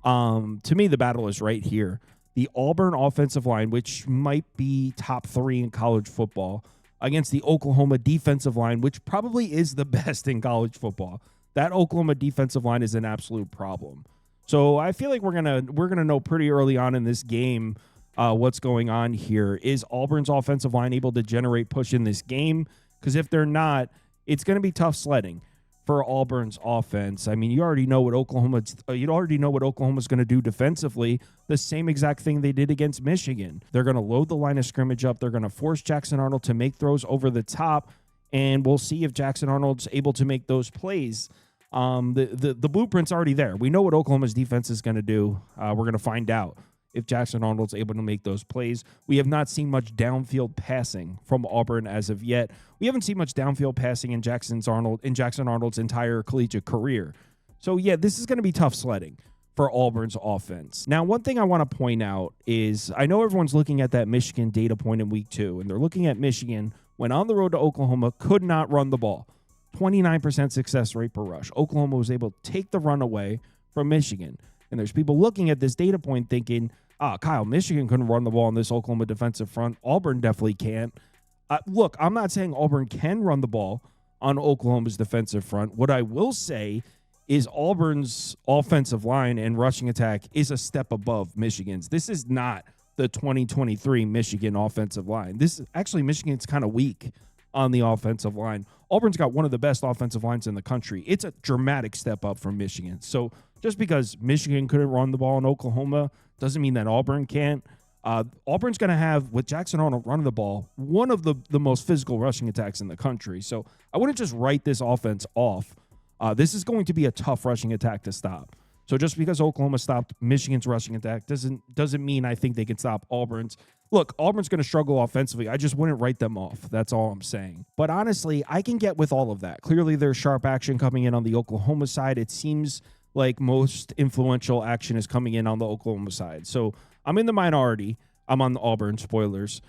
To me, the battle is right here. The Auburn offensive line, which might be top 3 in college football, against the Oklahoma defensive line, which probably is the best in college football. That Oklahoma defensive line is an absolute problem. So I feel like we're gonna know pretty early on in this game what's going on here. Is Auburn's offensive line able to generate push in this game? Because if they're not, it's going to be tough sledding for Auburn's offense. I mean, you already know what Oklahoma's going to do defensively. The same exact thing they did against Michigan. They're going to load the line of scrimmage up. They're going to force Jackson Arnold to make throws over the top, and we'll see if Jackson Arnold's able to make those plays. The blueprint's already there. We know what Oklahoma's defense is going to do. We're going to find out if Jackson Arnold's able to make those plays. We have not seen much downfield passing from Auburn as of yet. We haven't seen much downfield passing in Jackson Arnold's entire collegiate career. So, yeah, this is going to be tough sledding for Auburn's offense. Now, one thing I want to point out is I know everyone's looking at that Michigan data point in week 2, and they're looking at Michigan when on the road to Oklahoma could not run the ball. 29% success rate per rush. Oklahoma was able to take the run away from Michigan. And there's people looking at this data point thinking, Kyle, Michigan couldn't run the ball on this Oklahoma defensive front. Auburn definitely can't. Look, I'm not saying Auburn can run the ball on Oklahoma's defensive front. What I will say is Auburn's offensive line and rushing attack is a step above Michigan's. This is not the 2023 Michigan offensive line. Michigan's kind of weak on the offensive line. Auburn's got one of the best offensive lines in the country. It's a dramatic step up from Michigan. So just because Michigan couldn't run the ball in Oklahoma doesn't mean that Auburn can't. Auburn's going to have, with Jackson Arnold running the ball, one of the most physical rushing attacks in the country. So I wouldn't just write this offense off. This is going to be a tough rushing attack to stop. So just because Oklahoma stopped Michigan's rushing attack doesn't mean I think they can stop Auburn's. Look, Auburn's going to struggle offensively. I just wouldn't write them off. That's all I'm saying. But honestly, I can get with all of that. Clearly, there's sharp action coming in on the Oklahoma side. It seems like most influential action is coming in on the Oklahoma side. So I'm in the minority. I'm on the Auburn spoilers.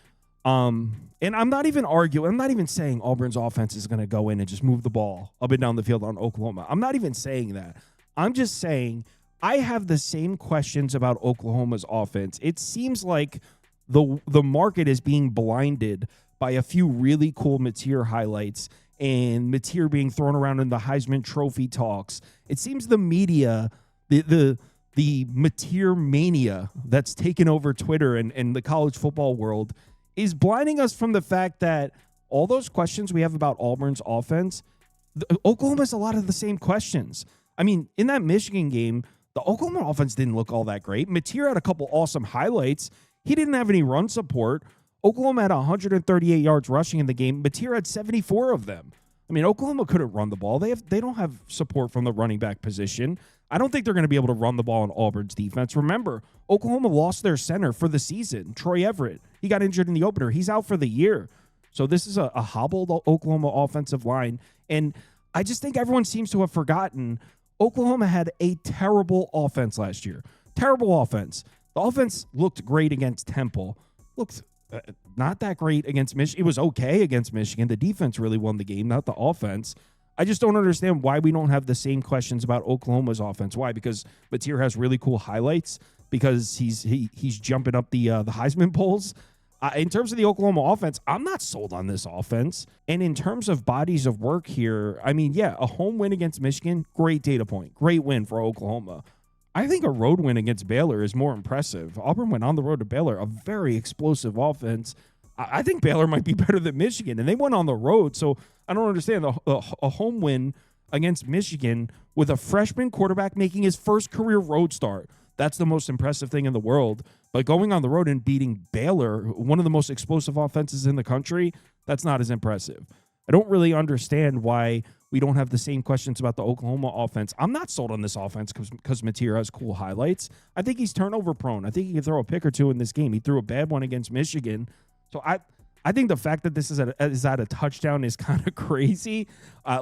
And I'm not even arguing. I'm not even saying Auburn's offense is going to go in and just move the ball up and down the field on Oklahoma. I'm not even saying that. I'm just saying I have the same questions about Oklahoma's offense. It seems like the market is being blinded by a few really cool Mateer highlights and Mateer being thrown around in the Heisman Trophy talks. It seems the media, the Mateer mania that's taken over Twitter and the college football world is blinding us from the fact that all those questions we have about Auburn's offense, Oklahoma has a lot of the same questions. I mean, in that Michigan game, the Oklahoma offense didn't look all that great. Mateer had a couple awesome highlights. He didn't have any run support. Oklahoma had 138 yards rushing in the game. Mateer had 74 of them. I mean, Oklahoma couldn't run the ball. They don't have support from the running back position. I don't think they're going to be able to run the ball on Auburn's defense. Remember, Oklahoma lost their center for the season, Troy Everett. He got injured in the opener. He's out for the year. So this is a hobbled Oklahoma offensive line. And I just think everyone seems to have forgotten Oklahoma had a terrible offense last year. Terrible offense. The offense looked great against Temple. Looked not that great against Michigan. It was okay against Michigan. The defense really won the game, not the offense. I just don't understand why we don't have the same questions about Oklahoma's offense. Why? Because Mateer has really cool highlights. Because he's jumping up the Heisman polls. In terms of the Oklahoma offense, I'm not sold on this offense. And in terms of bodies of work here, I mean, yeah, a home win against Michigan, great data point. Great win for Oklahoma. I think a road win against Baylor is more impressive. Auburn went on the road to Baylor, a very explosive offense. I think Baylor might be better than Michigan, and they went on the road. So I don't understand a home win against Michigan with a freshman quarterback making his first career road start. That's the most impressive thing in the world. But going on the road and beating Baylor, one of the most explosive offenses in the country, that's not as impressive. I don't really understand why we don't have the same questions about the Oklahoma offense. I'm not sold on this offense because Mateer has cool highlights. I think he's turnover prone. I think he can throw a pick or two in this game. He threw a bad one against Michigan. So I think the fact that this is at a touchdown is kind of crazy.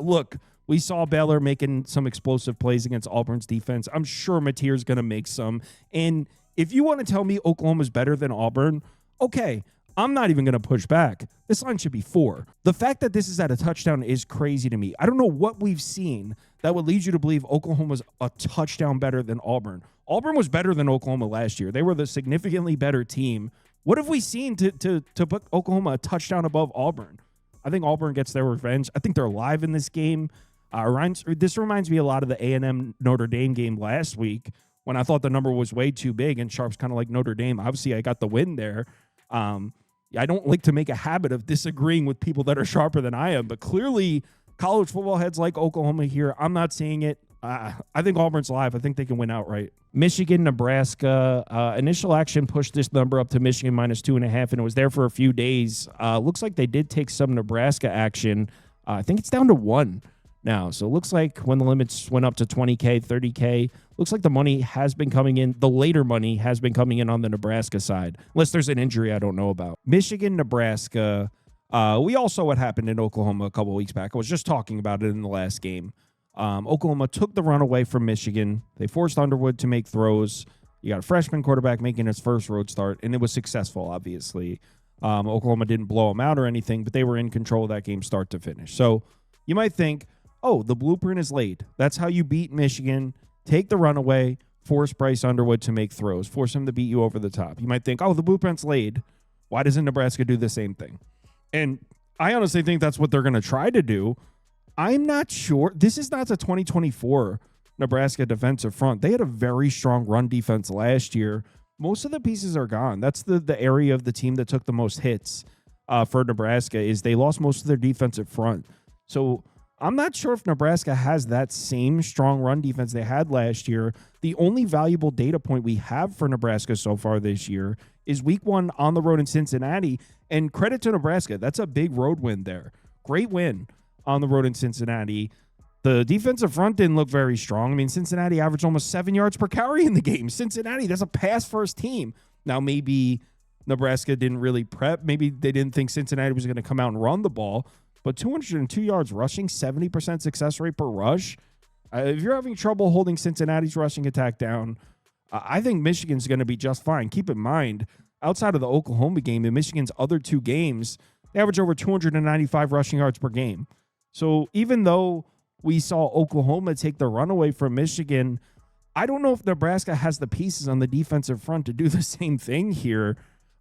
Look, we saw Baylor making some explosive plays against Auburn's defense. I'm sure Mateer's going to make some. And if you want to tell me Oklahoma's better than Auburn, okay, I'm not even going to push back. This line should be 4. The fact that this is at a touchdown is crazy to me. I don't know what we've seen that would lead you to believe Oklahoma's a touchdown better than Auburn. Auburn was better than Oklahoma last year. They were the significantly better team. What have we seen to put Oklahoma a touchdown above Auburn? I think Auburn gets their revenge. I think they're live in this game. This reminds me a lot of the A&M Notre Dame game last week when I thought the number was way too big, and sharp's kind of like Notre Dame. Obviously, I got the win there. I don't like to make a habit of disagreeing with people that are sharper than I am, but clearly college football heads like Oklahoma here. I'm not seeing it. I think Auburn's live. I think they can win outright. Michigan, Nebraska. Initial action pushed this number up to Michigan -2.5, and it was there for a few days. Looks like they did take some Nebraska action. I think it's down to 1 now. So it looks like when the limits went up to 20K, 30K, looks like the money has been coming in. The later money has been coming in on the Nebraska side, unless there's an injury I don't know about. Michigan, Nebraska. We all saw what happened in Oklahoma a couple weeks back. I was just talking about it in the last game. Oklahoma took the run away from Michigan. They forced Underwood to make throws. You got a freshman quarterback making his first road start, and it was successful, obviously. Oklahoma didn't blow them out or anything, but they were in control of that game start to finish. So you might think, oh, the blueprint is laid. That's how you beat Michigan. Take the runaway, force Bryce Underwood to make throws, force him to beat you over the top. You might think, oh, the blueprint's laid. Why doesn't Nebraska do the same thing? And I honestly think that's what they're going to try to do. I'm not sure. This is not the 2024 Nebraska defensive front. They had a very strong run defense last year. Most of the pieces are gone. That's the area of the team that took the most hits for Nebraska is they lost most of their defensive front. So I'm not sure if Nebraska has that same strong run defense they had last year. The only valuable data point we have for Nebraska so far this year is week 1 on the road in Cincinnati. And credit to Nebraska. That's a big road win there. Great win on the road in Cincinnati. The defensive front didn't look very strong. I mean, Cincinnati averaged almost 7 yards per carry in the game. Cincinnati, that's a pass-first team. Now, maybe Nebraska didn't really prep. Maybe they didn't think Cincinnati was going to come out and run the ball. But 202 yards rushing, 70% success rate per rush. If you're having trouble holding Cincinnati's rushing attack down, I think Michigan's going to be just fine. Keep in mind, outside of the Oklahoma game, in Michigan's other 2 games, they average over 295 rushing yards per game. So even though we saw Oklahoma take the runaway from Michigan, I don't know if Nebraska has the pieces on the defensive front to do the same thing here.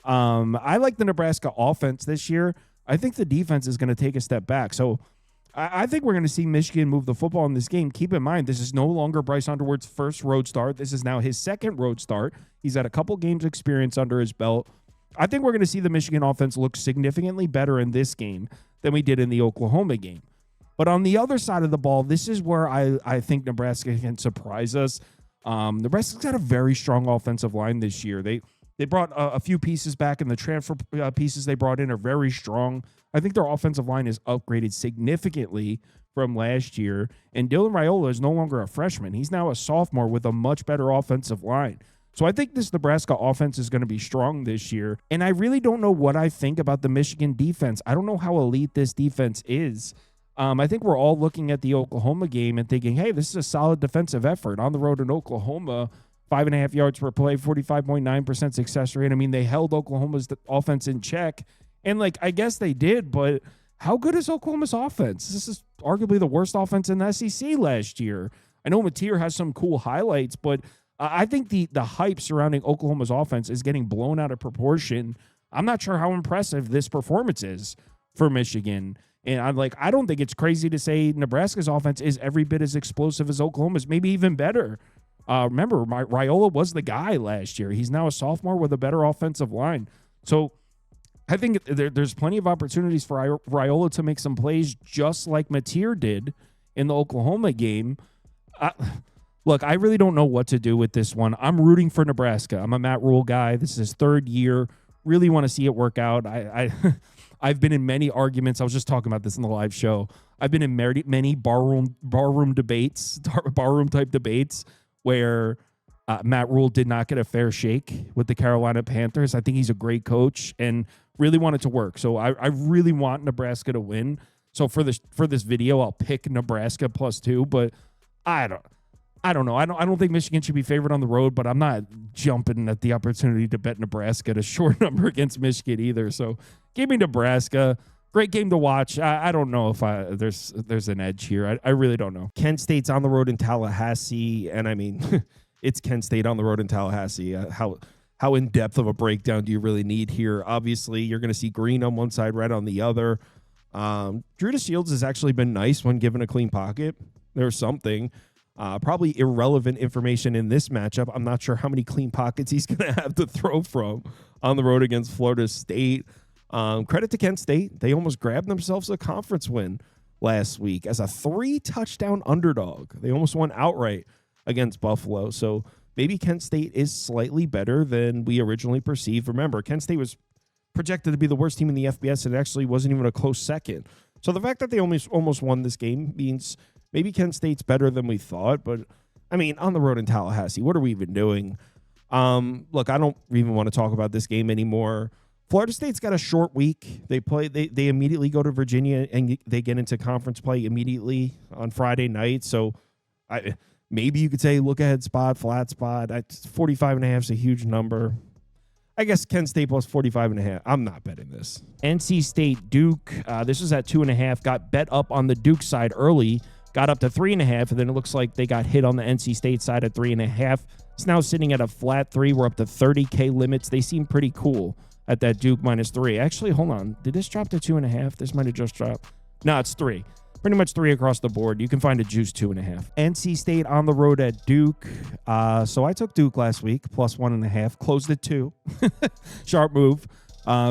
I like the Nebraska offense this year. I think the defense is going to take a step back. So I think we're going to see Michigan move the football in this game. Keep in mind, this is no longer Bryce Underwood's first road start. This is now his second road start. He's had a couple games experience under his belt. I think we're going to see the Michigan offense look significantly better in this game than we did in the Oklahoma game. But on the other side of the ball, this is where I think Nebraska can surprise us. Nebraska's got a very strong offensive line this year. They brought a few pieces back, and the transfer pieces they brought in are very strong. I think their offensive line is upgraded significantly from last year, and Dylan Raiola is no longer a freshman. He's now a sophomore with a much better offensive line. So I think this Nebraska offense is going to be strong this year, and I really don't know what I think about the Michigan defense. I don't know how elite this defense is. I think we're all looking at the Oklahoma game and thinking, hey, this is a solid defensive effort on the road in Oklahoma. 5.5 yards per play, 45.9% success rate. I mean, they held Oklahoma's offense in check. And, I guess they did, but how good is Oklahoma's offense? This is arguably the worst offense in the SEC last year. I know Mateer has some cool highlights, but I think the hype surrounding Oklahoma's offense is getting blown out of proportion. I'm not sure how impressive this performance is for Michigan. And I don't think it's crazy to say Nebraska's offense is every bit as explosive as Oklahoma's, maybe even better. Remember, Raiola was the guy last year. He's now a sophomore with a better offensive line. So I think there's plenty of opportunities for Raiola to make some plays just like Mateer did in the Oklahoma game. Look, I really don't know what to do with this one. I'm rooting for Nebraska. I'm a Matt Rule guy. This is his 3rd year. Really want to see it work out. I've been in many arguments. I was just talking about this in the live show. I've been in many barroom debates, barroom type debates where Matt Rule did not get a fair shake with the Carolina Panthers. I think he's a great coach and really want it to work. So I really want Nebraska to win. So for this video, I'll pick Nebraska +2, but I don't know. I don't think Michigan should be favored on the road, but I'm not jumping at the opportunity to bet Nebraska at a short number against Michigan either. So give me Nebraska. Great game to watch. I don't know if there's an edge here. I really don't know. Kent State's on the road in Tallahassee, and I mean, it's Kent State on the road in Tallahassee. How in-depth of a breakdown do you really need here? Obviously, you're going to see green on one side, red on the other. Drew DeShields has actually been nice when given a clean pocket. There's something. Probably irrelevant information in this matchup. I'm not sure how many clean pockets he's going to have to throw from on the road against Florida State. Credit to Kent State. They almost grabbed themselves a conference win last week as a 3-touchdown underdog. They almost won outright against Buffalo. So maybe Kent State is slightly better than we originally perceived. Remember, Kent State was projected to be the worst team in the FBS. It actually wasn't even a close second. So the fact that they almost won this game means maybe Kent State's better than we thought. But, I mean, on the road in Tallahassee, what are we even doing? Look, I don't even want to talk about this game anymore. Florida State's got a short week. They immediately go to Virginia, and they get into conference play immediately on Friday night. So maybe you could say look ahead spot, flat spot. 45.5 is a huge number. I guess Kent State plus 45.5. I'm not betting this. NC State Duke. This was at 2.5. Got bet up on the Duke side early. Got up to 3.5, and then it looks like they got hit on the NC State side at 3.5. It's now sitting at a flat 3. We're up to 30K limits. They seem pretty cool at that Duke -3. Actually, hold on. Did this drop to 2.5? This might have just dropped. No, it's 3. Pretty much 3 across the board. You can find a juice 2.5. NC State on the road at Duke. So I took Duke last week, plus 1.5. Closed at 2. Sharp move.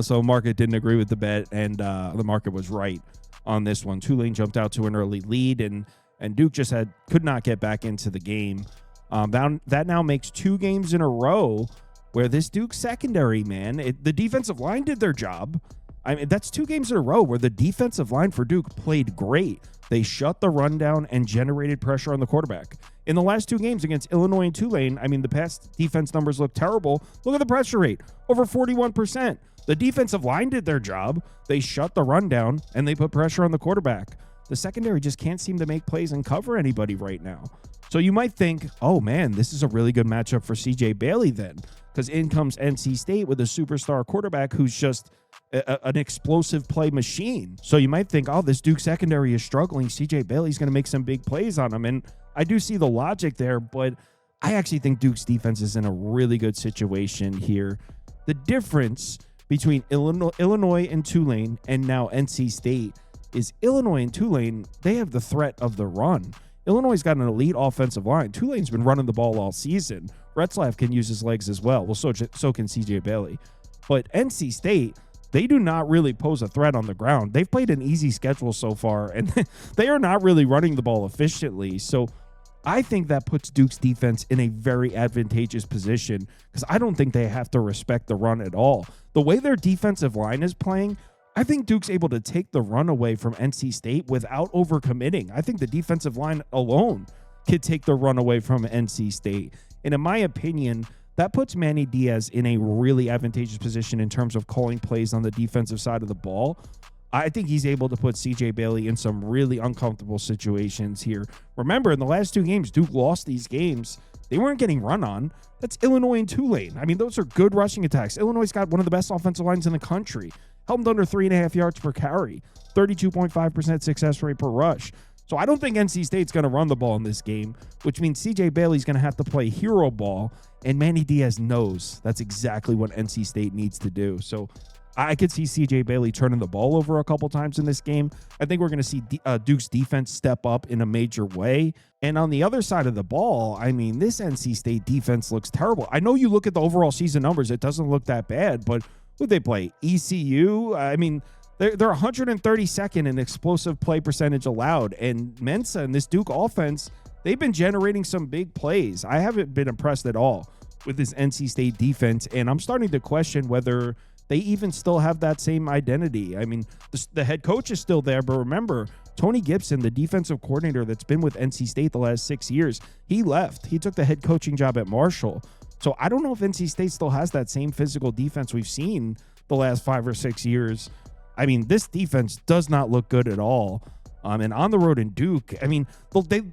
So market didn't agree with the bet, and the market was right on this one. Tulane jumped out to an early lead, and Duke just could not get back into the game. That now makes 2 games in a row where this Duke secondary, man, the defensive line did their job. I mean, that's 2 games in a row where the defensive line for Duke played great. They shut the run down and generated pressure on the quarterback. In the last 2 games against Illinois and Tulane, I mean, the past defense numbers look terrible. Look at the pressure rate, over 41%. The defensive line did their job. They shut the run down, and they put pressure on the quarterback. The secondary just can't seem to make plays and cover anybody right now. So you might think, oh, man, this is a really good matchup for C.J. Bailey then, because in comes NC State with a superstar quarterback who's just an explosive play machine. So you might think, oh, this Duke secondary is struggling. C.J. Bailey's going to make some big plays on them. And I do see the logic there, but I actually think Duke's defense is in a really good situation here. The difference between Illinois and Tulane and now NC State is Illinois and Tulane, they have the threat of the run. Illinois' got an elite offensive line. Tulane's been running the ball all season. Retzlaff can use his legs as well. Well, so can C.J. Bailey. But NC State, they do not really pose a threat on the ground. They've played an easy schedule so far, and they are not really running the ball efficiently. So I think that puts Duke's defense in a very advantageous position because I don't think they have to respect the run at all. The way their defensive line is playing, I think Duke's able to take the run away from NC State without overcommitting. I think the defensive line alone could take the run away from NC State. And in my opinion, that puts Manny Diaz in a really advantageous position in terms of calling plays on the defensive side of the ball. I think he's able to put C.J. Bailey in some really uncomfortable situations here. Remember, in the last 2 games, Duke lost these games. They weren't getting run on. That's Illinois and Tulane. I mean, those are good rushing attacks. Illinois' got one of the best offensive lines in the country. Held under 3.5 yards per carry. 32.5% success rate per rush. So I don't think NC State's going to run the ball in this game, which means C.J. Bailey's going to have to play hero ball, and Manny Diaz knows that's exactly what NC State needs to do. So I could see C.J. Bailey turning the ball over a couple times in this game. I think we're going to see Duke's defense step up in a major way. And on the other side of the ball, I mean, this NC State defense looks terrible. I know you look at the overall season numbers, it doesn't look that bad, but who'd they play? ECU? I mean, they're 132nd in explosive play percentage allowed. And Mensa and this Duke offense, they've been generating some big plays. I haven't been impressed at all with this NC State defense, and I'm starting to question whether they even still have that same identity. I mean, the head coach is still there, but remember, Tony Gibson, the defensive coordinator that's been with NC State the last 6 years, he left. He took the head coaching job at Marshall. So I don't know if NC State still has that same physical defense we've seen the last 5 or 6 years. I mean, this defense does not look good at all. And on the road in Duke, I mean,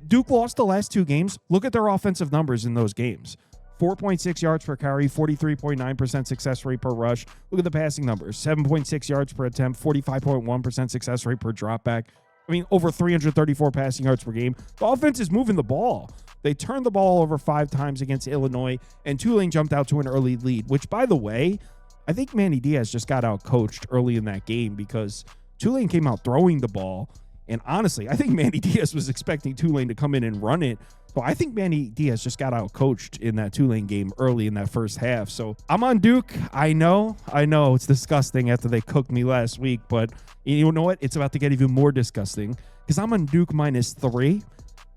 Duke lost the last 2 games. Look at their offensive numbers in those games. 4.6 yards per carry, 43.9% success rate per rush. Look at the passing numbers. 7.6 yards per attempt, 45.1% success rate per dropback. I mean, over 334 passing yards per game. The offense is moving the ball. They turned the ball over 5 times against Illinois, and Tulane jumped out to an early lead, which, by the way, I think Manny Diaz just got out-coached early in that game because Tulane came out throwing the ball. And honestly, I think Manny Diaz was expecting Tulane to come in and run it. So I think Manny Diaz just got out-coached in that Tulane game early in that first half. So I'm on Duke. I know it's disgusting after they cooked me last week, but you know what? It's about to get even more disgusting because I'm on Duke -3,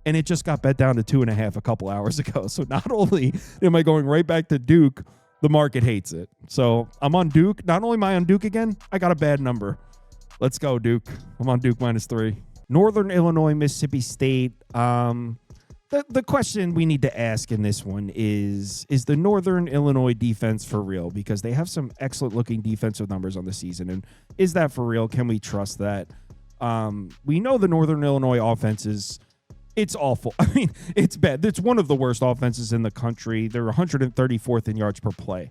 and it just got bet down to 2.5 a couple hours ago. So not only am I going right back to Duke, the market hates it. So I'm on Duke. Not only am I on Duke again, I got a bad number. Let's go, Duke. I'm on Duke -3. Northern Illinois, Mississippi State. The question we need to ask in this one is the Northern Illinois defense for real? Because they have some excellent-looking defensive numbers on the season. And is that for real? Can we trust that? We know the Northern Illinois offense it's awful. I mean, it's bad. It's one of the worst offenses in the country. They're 134th in yards per play.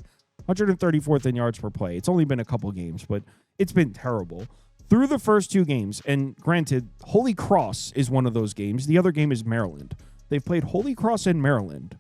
134th in yards per play. It's only been a couple games, but it's been terrible. Through the first 2 games, and granted, Holy Cross is one of those games. The other game is Maryland. They've played Holy Cross and Maryland.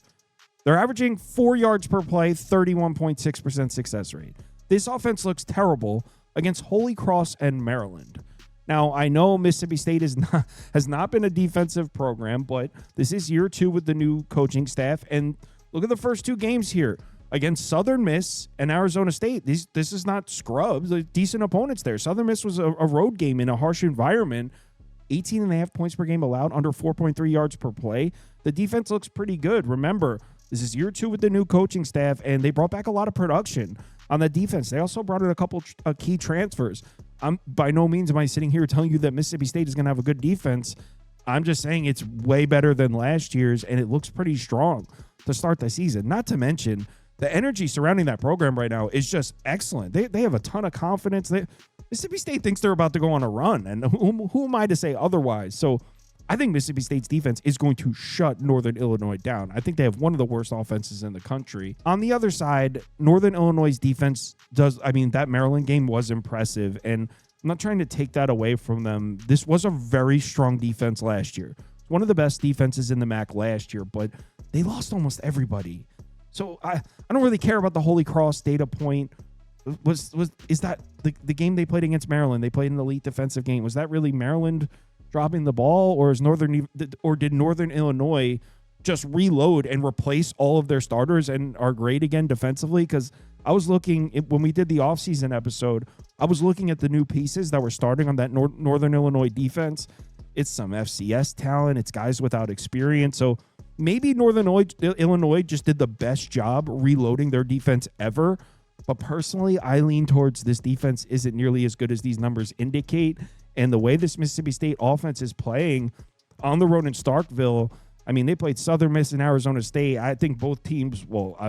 They're averaging 4 yards per play, 31.6% success rate. This offense looks terrible against Holy Cross and Maryland. Now, I know Mississippi State has not been a defensive program, but this is year 2 with the new coaching staff. And look at the first 2 games here against Southern Miss and Arizona State. This is not scrubs. They're decent opponents there. Southern Miss was a road game in a harsh environment. 18.5 points per game allowed, under 4.3 yards per play. The defense looks pretty good. Remember, this is year 2 with the new coaching staff, and they brought back a lot of production on the defense. They also brought in a couple key transfers. By no means am I sitting here telling you that Mississippi State is going to have a good defense. I'm just saying it's way better than last year's, and it looks pretty strong to start the season. Not to mention, the energy surrounding that program right now is just excellent. They have a ton of confidence. Mississippi State thinks they're about to go on a run, and who am I to say otherwise? So I think Mississippi State's defense is going to shut Northern Illinois down. I think they have one of the worst offenses in the country. On the other side, Northern Illinois' defense that Maryland game was impressive, and I'm not trying to take that away from them. This was a very strong defense last year. One of the best defenses in the MAC last year, but they lost almost everybody. So I don't really care about the Holy Cross data point. Is that the game they played against Maryland? They played an elite defensive game. Was that really Maryland dropping the ball, or did Northern Illinois just reload and replace all of their starters and are great again defensively? Because I was looking when we did the offseason episode, I was looking at the new pieces that were starting on that Northern Illinois defense. It's some FCS talent. It's guys without experience. So maybe Northern Illinois just did the best job reloading their defense ever. But personally, I lean towards this defense isn't nearly as good as these numbers indicate. And the way this Mississippi State offense is playing on the road in Starkville, I mean, they played Southern Miss and Arizona State. I think both teams,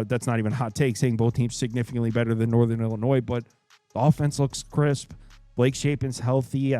that's not even a hot take saying both teams significantly better than Northern Illinois, but the offense looks crisp. Blake Shapen's healthy.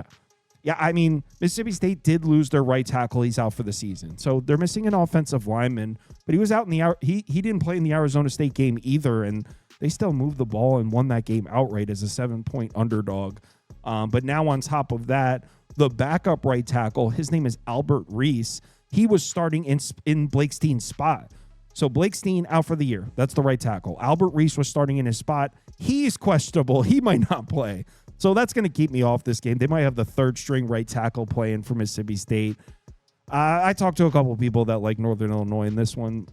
Yeah, I mean, Mississippi State did lose their right tackle. He's out for the season. So they're missing an offensive lineman, but he was out in he didn't play in the Arizona State game either, and they still moved the ball and won that game outright as a 7-point underdog. But now on top of that, the backup right tackle, his name is Albert Reese. He was starting in Blake Steen's spot. So Blake Steen out for the year. That's the right tackle. Albert Reese was starting in his spot. He's questionable. He might not play. So that's going to keep me off this game. They might have the third string right tackle playing for Mississippi State. I talked to a couple of people that like Northern Illinois in this one.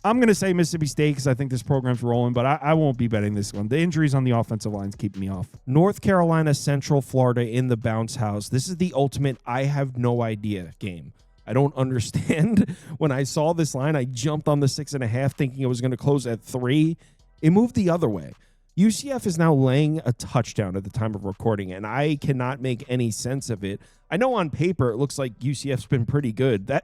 I'm going to say Mississippi State because I think this program's rolling, but I won't be betting this one. The injuries on the offensive line's keeping me off. North Carolina, Central Florida in the bounce house. This is the ultimate I have no idea game. I don't understand. When I saw this line, I jumped on the 6.5 thinking it was going to close at 3. It moved the other way. UCF is now laying a touchdown at the time of recording, and I cannot make any sense of it. I know on paper it looks like UCF's been pretty good. They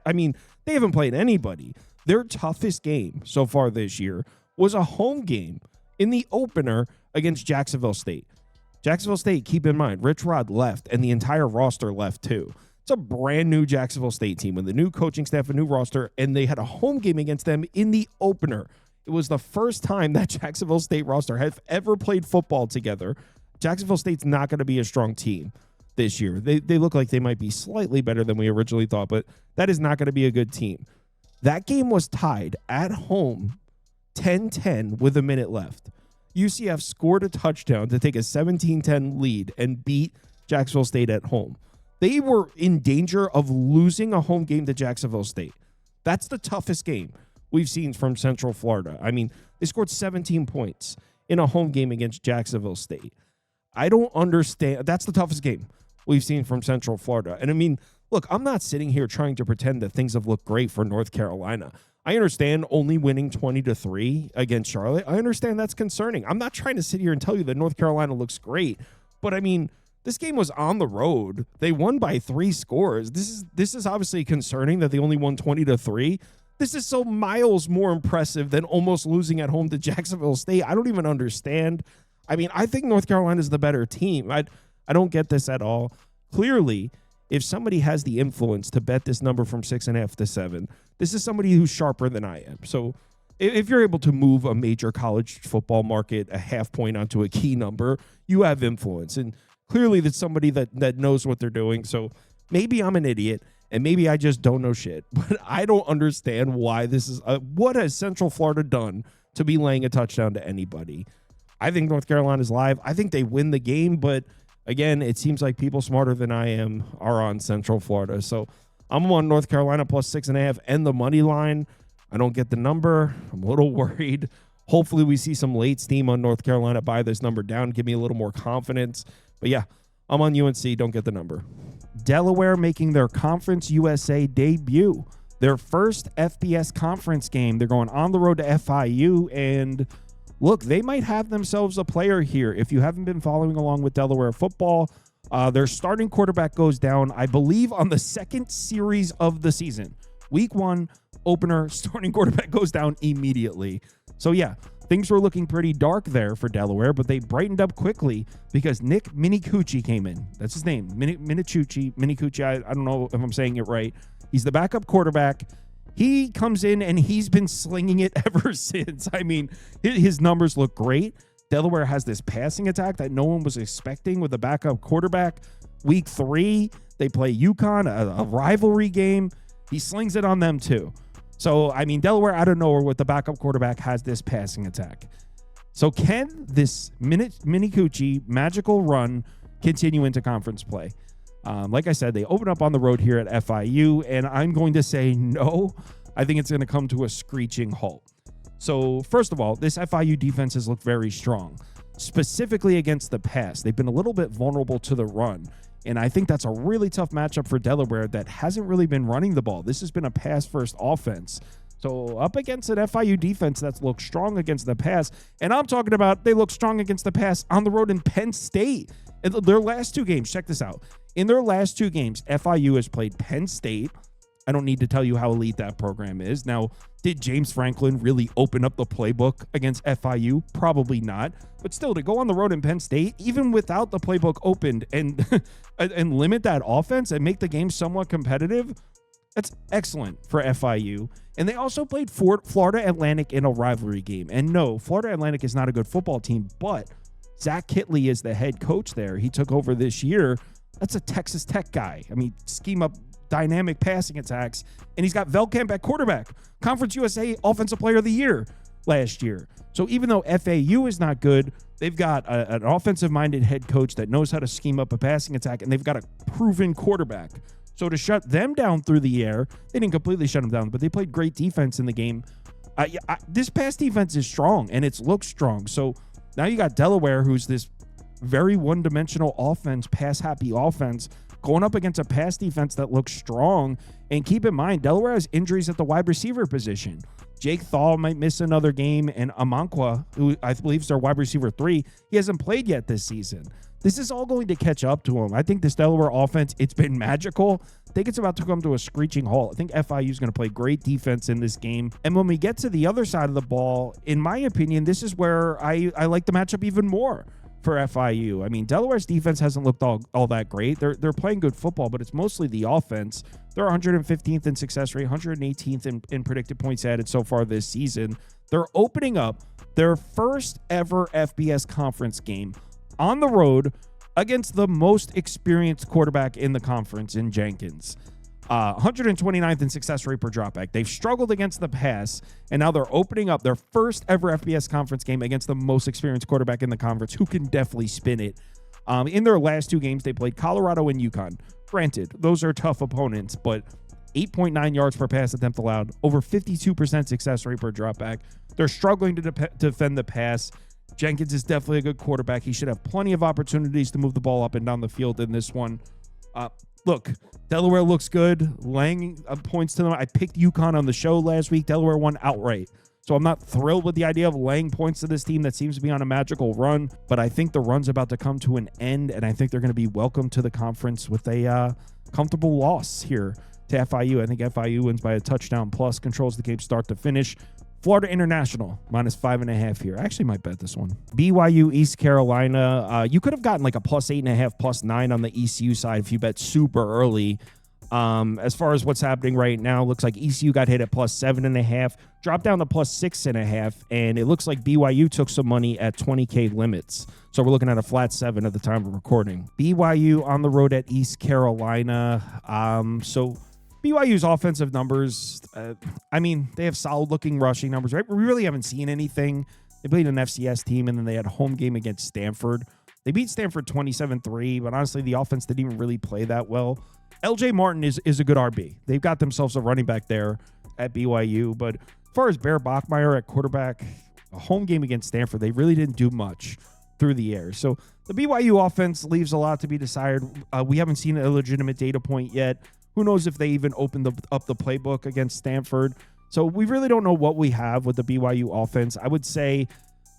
haven't played anybody. Their toughest game so far this year was a home game in the opener against Jacksonville State. Jacksonville State, keep in mind, Rich Rod left, and the entire roster left too. It's a brand new Jacksonville State team with a new coaching staff, a new roster, and they had a home game against them in the opener. It was the first time that Jacksonville State roster has ever played football together. Jacksonville State's not going to be a strong team this year. They look like they might be slightly better than we originally thought, but that is not going to be a good team. That game was tied at home 10-10 with a minute left. UCF scored a touchdown to take a 17-10 lead and beat Jacksonville State at home. They were in danger of losing a home game to Jacksonville State. That's the toughest game we've seen from Central Florida. I mean, they scored 17 points in a home game against Jacksonville State. I don't understand. That's the toughest game we've seen from Central Florida. And I mean, look, I'm not sitting here trying to pretend that things have looked great for North Carolina. I understand only winning 20-3 against Charlotte. I understand that's concerning. I'm not trying to sit here and tell you that North Carolina looks great, but I mean, this game was on the road. They won by 3 scores. This is obviously concerning that they only won 20-3. This is so miles more impressive than almost losing at home to Jacksonville State. I don't even understand. I mean, I think North Carolina is the better team. I don't get this at all. Clearly, if somebody has the influence to bet this number from 6.5 to 7, this is somebody who's sharper than I am. So if you're able to move a major college football market a half point onto a key number, you have influence. And clearly that's somebody that knows what they're doing. So maybe I'm an idiot and maybe I just don't know shit. But I don't understand why this is what has Central Florida done to be laying a touchdown to anybody. I think North Carolina's live. I think they win the game, but again, it seems like people smarter than I am are on Central Florida. So I'm on North Carolina plus 6.5 and the money line. I don't get the number. I'm a little worried. Hopefully we see some late steam on North Carolina, buy this number down, give me a little more confidence. But yeah, I'm on UNC. Don't get the number. Delaware making their Conference USA debut. Their first FBS conference game. They're going on the road to FIU, and look, they might have themselves a player here. If you haven't been following along with Delaware football, their starting quarterback goes down, I believe, on the second series of the season. Week 1, opener, starting quarterback goes down immediately. So yeah, things were looking pretty dark there for Delaware, but they brightened up quickly because Nick Minicucci came in. That's his name, Minicucci. I don't know if I'm saying it right. He's the backup quarterback. He comes in and he's been slinging it ever since. I mean, his numbers look great. Delaware has this passing attack that no one was expecting with a backup quarterback. Week 3, they play UConn, a rivalry game. He slings it on them too. So, I mean, Delaware out of nowhere with the backup quarterback has this passing attack. So can this Minicucci magical run continue into conference play? Like I said, they open up on the road here at FIU, and I'm going to say no. I think it's going to come to a screeching halt. So, first of all, this FIU defense has looked very strong, specifically against the pass. They've been a little bit vulnerable to the run, and I think that's a really tough matchup for Delaware that hasn't really been running the ball. This has been a pass-first offense. So, up against an FIU defense that's looked strong against the pass, and I'm talking about they look strong against the pass on the road in Penn State. In their last 2 games, check this out. In their last 2 games, FIU has played Penn State. I don't need to tell you how elite that program is. Now, did James Franklin really open up the playbook against FIU? Probably not. But still, to go on the road in Penn State, even without the playbook opened and and limit that offense and make the game somewhat competitive, that's excellent for FIU. And they also played Florida Atlantic in a rivalry game. And no, Florida Atlantic is not a good football team, but Zach Kitley is the head coach there. He took over this year. That's a Texas Tech guy. I mean, scheme up dynamic passing attacks, and he's got Velkamp at quarterback. Conference USA Offensive Player of the Year last year. So even though FAU is not good, they've got an offensive-minded head coach that knows how to scheme up a passing attack, and they've got a proven quarterback. So to shut them down through the air, they didn't completely shut them down, but they played great defense in the game. This pass defense is strong, and it's looked strong. So now you got Delaware, who's this very one-dimensional offense, pass-happy offense, going up against a pass defense that looks strong. And keep in mind, Delaware has injuries at the wide receiver position. Jake Thal might miss another game, and Amankwa, who I believe is their wide receiver 3, he hasn't played yet this season. This is all going to catch up to him. I think this Delaware offense, it's been magical. I think it's about to come to a screeching halt. I think FIU is going to play great defense in this game. And when we get to the other side of the ball, in my opinion, this is where I like the matchup even more for FIU. I mean, Delaware's defense hasn't looked all that great. They're playing good football, but it's mostly the offense. They're 115th in success rate, 118th in predicted points added so far this season. They're opening up their first ever FBS conference game on the road against the most experienced quarterback in the conference in Jenkins. 129th in success rate per dropback. They've struggled against the pass, and now they're opening up their first ever FBS conference game against the most experienced quarterback in the conference, who can definitely spin it. In their last 2 games, they played Colorado and UConn. Granted, those are tough opponents, but 8.9 yards per pass attempt allowed, over 52% success rate per dropback. They're struggling to defend the pass. Jenkins is definitely a good quarterback. He should have plenty of opportunities to move the ball up and down the field in this one. Look, Delaware looks good. Laying points to them. I picked UConn on the show last week. Delaware won outright. So I'm not thrilled with the idea of laying points to this team that seems to be on a magical run, but I think the run's about to come to an end, and I think they're going to be welcomed to the conference with a comfortable loss here to FIU. I think FIU wins by a touchdown plus, controls the game start to finish. Florida International, -5.5 here. I actually might bet this one. BYU East Carolina. You could have gotten like a +8.5, +9 on the ECU side if you bet super early. As far as what's happening right now, looks like ECU got hit at +7.5, dropped down to +6.5, and it looks like BYU took some money at 20K limits. So we're looking at a flat 7 at the time of recording. BYU on the road at East Carolina. So BYU's offensive numbers, they have solid-looking rushing numbers, right? We really haven't seen anything. They played an FCS team, and then they had a home game against Stanford. They beat Stanford 27-3, but honestly, the offense didn't even really play that well. LJ Martin is a good RB. They've got themselves a running back there at BYU, but as far as Bear Bachmeier at quarterback, a home game against Stanford, they really didn't do much through the air. So the BYU offense leaves a lot to be desired. We haven't seen a legitimate data point yet. Who knows if they even opened up the playbook against Stanford. So we really don't know what we have with the BYU offense. I would say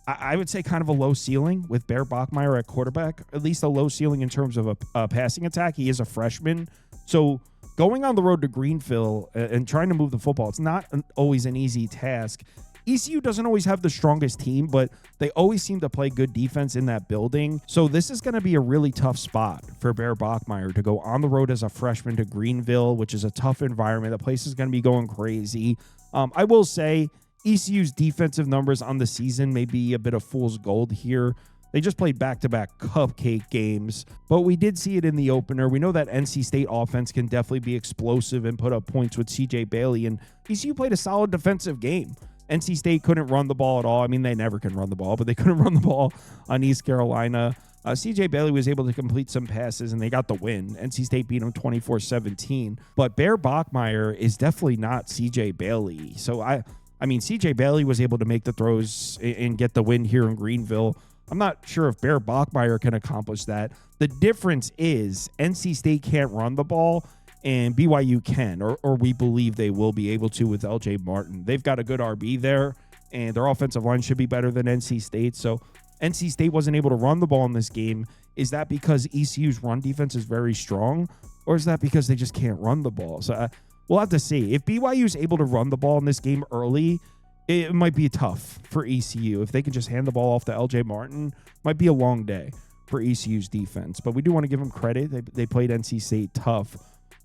kind of a low ceiling with Bear Bachmeier at quarterback, at least a low ceiling in terms of a passing attack. He is a freshman. So going on the road to Greenville and trying to move the football, it's not always an easy task. ECU doesn't always have the strongest team, but they always seem to play good defense in that building. So this is going to be a really tough spot for Bear Bachmeier to go on the road as a freshman to Greenville, which is a tough environment. The place is going to be going crazy. I will say ECU's defensive numbers on the season may be a bit of fool's gold here. They just played back-to-back cupcake games, but we did see it in the opener. We know that NC State offense can definitely be explosive and put up points with CJ Bailey, and ECU played a solid defensive game. NC State couldn't run the ball at all. I mean, they never can run the ball, but they couldn't run the ball on East Carolina. CJ Bailey was able to complete some passes, and they got the win. NC State beat them 24-17. But Bear Bachmeier is definitely not CJ Bailey. So, I mean, CJ Bailey was able to make the throws and get the win here in Greenville. I'm not sure if Bear Bachmeier can accomplish that. The difference is NC State can't run the ball, and BYU can, or we believe they will be able to with LJ Martin. They've got a good RB there, and their offensive line should be better than NC State. So NC State wasn't able to run the ball in this game. Is that because ECU's run defense is very strong, or is that because they just can't run the ball? So we'll have to see. If BYU's able to run the ball in this game early, it might be tough for ECU. If they can just hand the ball off to LJ Martin, might be a long day for ECU's defense. But we do want to give them credit. They played NC State tough.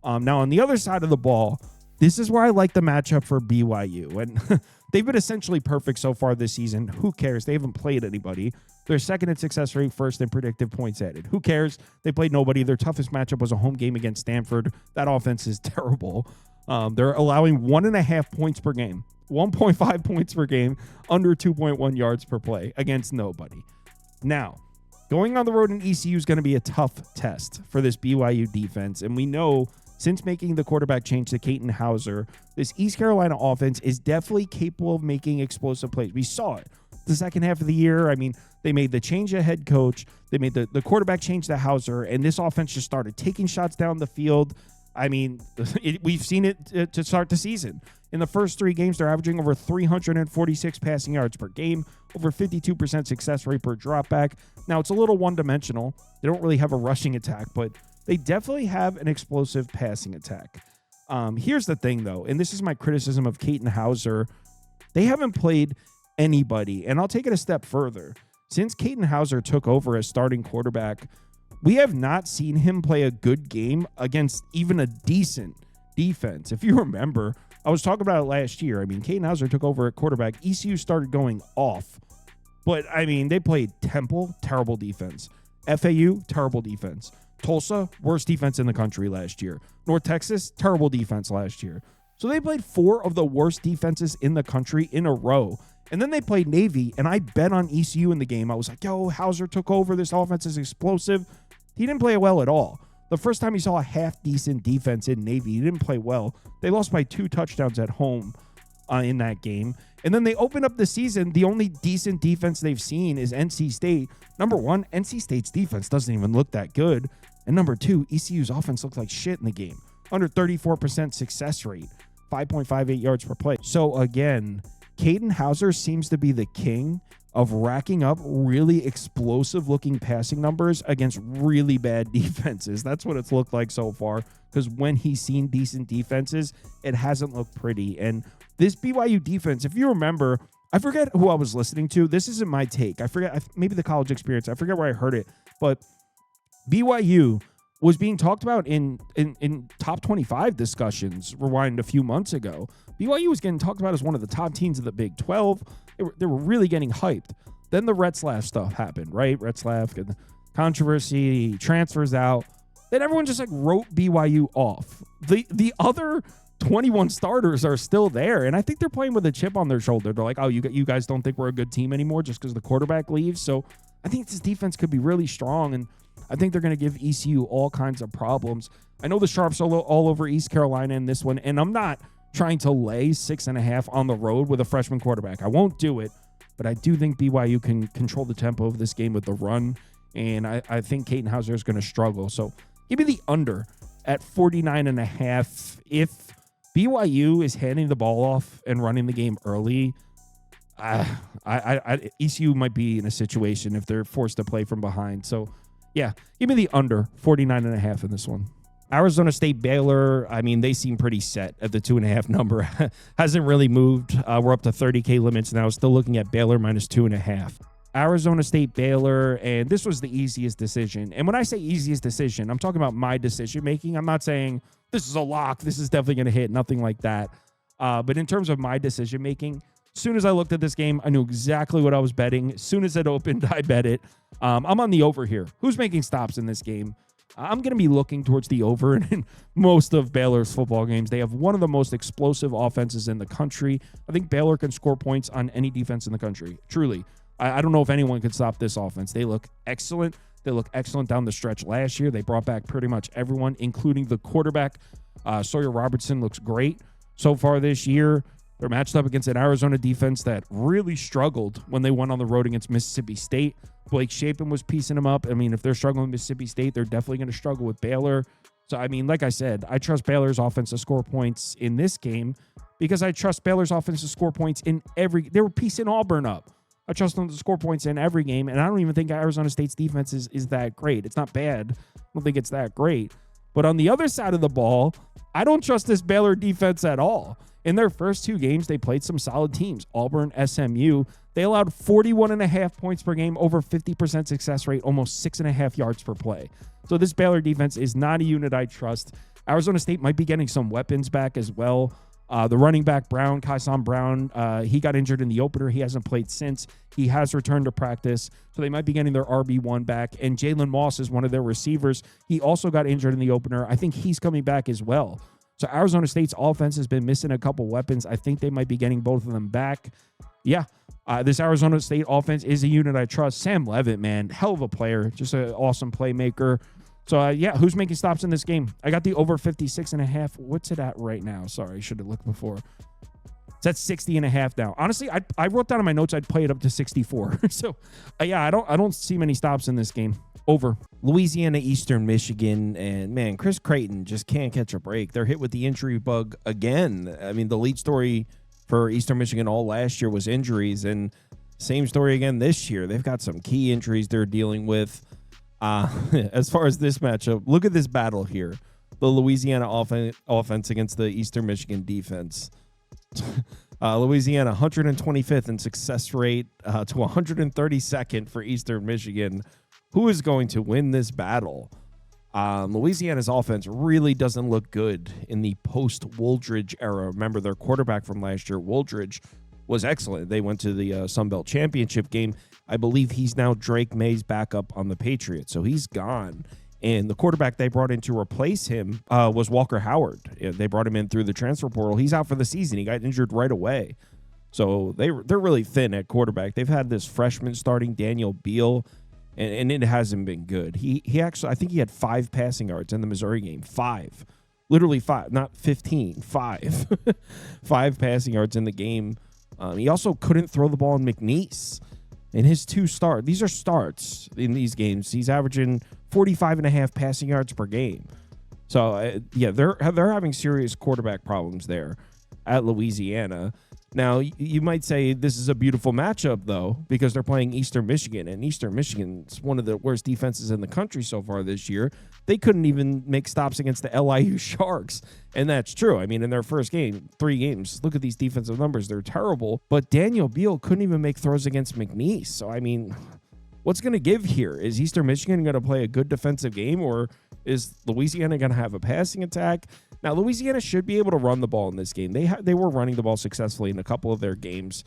Now, on the other side of the ball, this is where I like the matchup for BYU. And they've been essentially perfect so far this season. Who cares? They haven't played anybody. They're second in success rate, first in predictive points added. Who cares? They played nobody. Their toughest matchup was a home game against Stanford. That offense is terrible. They're allowing 1.5 points per game, 1.5 points per game, under 2.1 yards per play against nobody. Now, going on the road in ECU is going to be a tough test for this BYU defense. And we know since making the quarterback change to Katin Hauser, this East Carolina offense is definitely capable of making explosive plays. We saw it the second half of the year. I mean, they made the change to head coach. They made the quarterback change to Hauser, and this offense just started taking shots down the field. I mean, we've seen it to start the season. In the first 3 games, they're averaging over 346 passing yards per game, over 52% success rate per dropback. Now, it's a little one-dimensional. They don't really have a rushing attack, but they definitely have an explosive passing attack. Here's the thing, though, and this is my criticism of Katin Hauser. They haven't played anybody, and I'll take it a step further. Since Katin Hauser took over as starting quarterback, we have not seen him play a good game against even a decent defense. If you remember, I was talking about it last year. I mean, Katin Hauser took over at quarterback. ECU started going off. But, I mean, they played Temple, terrible defense. FAU, terrible defense. Tulsa, worst defense in the country last year. North Texas, terrible defense last year. So they played 4 of the worst defenses in the country in a row. And then they played Navy, and I bet on ECU in the game. I was like, yo, Hauser took over. This offense is explosive. He didn't play well at all. The first time you saw a half-decent defense in Navy, you didn't play well. They lost by 2 touchdowns at home in that game. And then they opened up the season. The only decent defense they've seen is NC State. Number one, NC State's defense doesn't even look that good. And number two, ECU's offense looked like shit in the game. Under 34% success rate, 5.58 yards per play. So again, Caden Hauser seems to be the king of racking up really explosive looking passing numbers against really bad defenses. That's what it's looked like so far, because when he's seen decent defenses, it hasn't looked pretty. And this BYU defense, if you remember, I forget who I was listening to. This isn't my take. I forget, maybe the College Experience. I forget where I heard it, but BYU was being talked about in top 25 discussions, rewind a few months ago. BYU was getting talked about as one of the top teams of the Big 12. They were really getting hyped. Then the Retzlaff stuff happened, right? Retzlaff, and the controversy, transfers out. Then everyone just like wrote BYU off. The other 21 starters are still there, and I think they're playing with a chip on their shoulder. They're like, oh, you guys don't think we're a good team anymore just because the quarterback leaves? So I think this defense could be really strong, and I think they're going to give ECU all kinds of problems. I know the Sharps are all over East Carolina in this one, and I'm not trying to lay 6.5 on the road with a freshman quarterback. I won't do it, but I do think BYU can control the tempo of this game with the run, and I think Caden Hauser is going to struggle. So give me the under at 49.5. If BYU is handing the ball off and running the game early, ECU might be in a situation if they're forced to play from behind. So yeah, give me the under 49.5 in this one. Arizona State Baylor, I mean, they seem pretty set at the 2.5 number. Hasn't really moved. We're up to 30K limits now. Still looking at Baylor minus 2.5. Arizona State Baylor, and this was the easiest decision. And when I say easiest decision, I'm talking about my decision making. I'm not saying this is a lock, this is definitely going to hit, nothing like that. But in terms of my decision making, as soon as I looked at this game, I knew exactly what I was betting. As soon as it opened, I bet it. I'm on the over here. Who's making stops in this game? I'm going to be looking towards the over in most of Baylor's football games. They have one of the most explosive offenses in the country. I think Baylor can score points on any defense in the country. Truly. I don't know if anyone could stop this offense. They look excellent. They look excellent down the stretch last year. They brought back pretty much everyone, including the quarterback. Sawyer Robertson looks great so far this year. They're matched up against an Arizona defense that really struggled when they went on the road against Mississippi State. Blake Shapen was piecing them up. I mean, if they're struggling with Mississippi State, they're definitely going to struggle with Baylor. So, I mean, like I said, I trust Baylor's offense to score points in this game because I trust Baylor's offense to score points in every... They were piecing Auburn up. I trust them to score points in every game, and I don't even think Arizona State's defense is that great. It's not bad. I don't think it's that great. But on the other side of the ball, I don't trust this Baylor defense at all. In their first 2 games, they played some solid teams. Auburn, SMU. They allowed 41.5 points per game, over 50% success rate, almost 6.5 yards per play. So this Baylor defense is not a unit I trust. Arizona State might be getting some weapons back as well. The running back Brown, Kyson Brown, he got injured in the opener. He hasn't played since. He has returned to practice, so they might be getting their RB1 back. And Jalen Moss is one of their receivers. He also got injured in the opener. I think he's coming back as well. So Arizona State's offense has been missing a couple weapons. I think they might be getting both of them back. Yeah, this Arizona State offense is a unit I trust. Sam Levitt, man, hell of a player. Just an awesome playmaker. So, yeah, who's making stops in this game? I got the over 56.5. What's it at right now? Sorry, I should have looked before. It's at 60.5 now. Honestly, I wrote down in my notes I'd play it up to 64. So, yeah, I don't see many stops in this game. Over. Louisiana, Eastern Michigan, and, man, Chris Creighton just can't catch a break. They're hit with the injury bug again. I mean, the lead story for Eastern Michigan all last year was injuries, and same story again this year. They've got some key injuries they're dealing with. As far as this matchup, look at this battle here. The Louisiana offense against the Eastern Michigan defense. Louisiana 125th in success rate to 132nd for Eastern Michigan. Who is going to win this battle? Louisiana's offense really doesn't look good in the post-Wooldridge era. Remember, their quarterback from last year, Wooldridge, was excellent. They went to the Sun Belt Championship game. I believe he's now Drake May's backup on the Patriots, so he's gone. And the quarterback they brought in to replace him was Walker Howard. They brought him in through the transfer portal. He's out for the season. He got injured right away. So they're really thin at quarterback. They've had this freshman starting, Daniel Beal. and it hasn't been good. He actually, I think he had 5 passing yards in the Missouri game. 5. Literally 5, not 15, 5. 5 passing yards in the game. He also couldn't throw the ball in McNeese in his 2 starts. These are starts in these games. He's averaging 45.5 passing yards per game. So, yeah, they're having serious quarterback problems there at Louisiana. Now, you might say this is a beautiful matchup, though, because they're playing Eastern Michigan, and Eastern Michigan's one of the worst defenses in the country so far this year. They couldn't even make stops against the LIU Sharks, and that's true. I mean, in their first game, 3 games, look at these defensive numbers. They're terrible, but Daniel Beal couldn't even make throws against McNeese. So, I mean, what's going to give here? Is Eastern Michigan going to play a good defensive game, or is Louisiana going to have a passing attack? Now, Louisiana should be able to run the ball in this game. They were running the ball successfully in a couple of their games,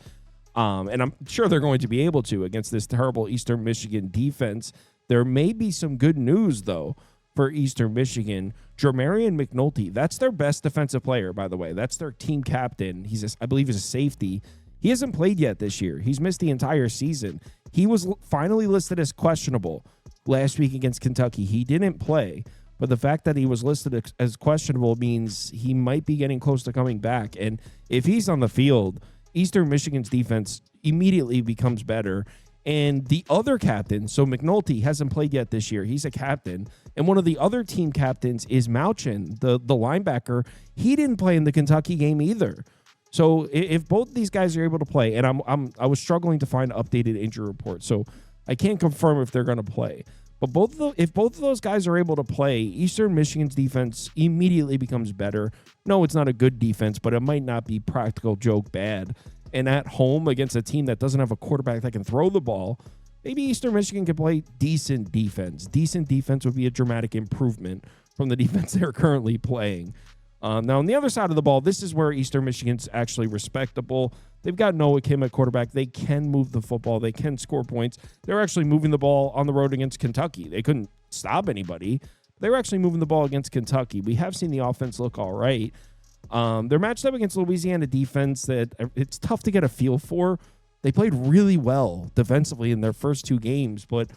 and I'm sure they're going to be able to against this terrible Eastern Michigan defense. There may be some good news, though, for Eastern Michigan. Jermarion McNulty, that's their best defensive player, by the way. That's their team captain. I believe he's a safety. He hasn't played yet this year. He's missed the entire season. He was finally listed as questionable last week against Kentucky. He didn't play. But the fact that he was listed as questionable means he might be getting close to coming back. And if he's on the field, Eastern Michigan's defense immediately becomes better. And the other captain, so McNulty hasn't played yet this year. He's a captain. And one of the other team captains is Mauchin, the linebacker. He didn't play in the Kentucky game either. So if both these guys are able to play, and I was struggling to find updated injury reports, so I can't confirm if they're going to play. But if both of those guys are able to play, Eastern Michigan's defense immediately becomes better. No, it's not a good defense, but it might not be practical joke bad. And at home against a team that doesn't have a quarterback that can throw the ball, maybe Eastern Michigan can play decent defense. Decent defense would be a dramatic improvement from the defense they're currently playing. Now, on the other side of the ball, this is where Eastern Michigan's actually respectable. They've got Noah Kim at quarterback. They can move the football. They can score points. They're actually moving the ball on the road against Kentucky. They couldn't stop anybody. They were actually moving the ball against Kentucky. We have seen the offense look all right. They're matched up against Louisiana defense that it's tough to get a feel for. They played really well defensively in their first 2 games, but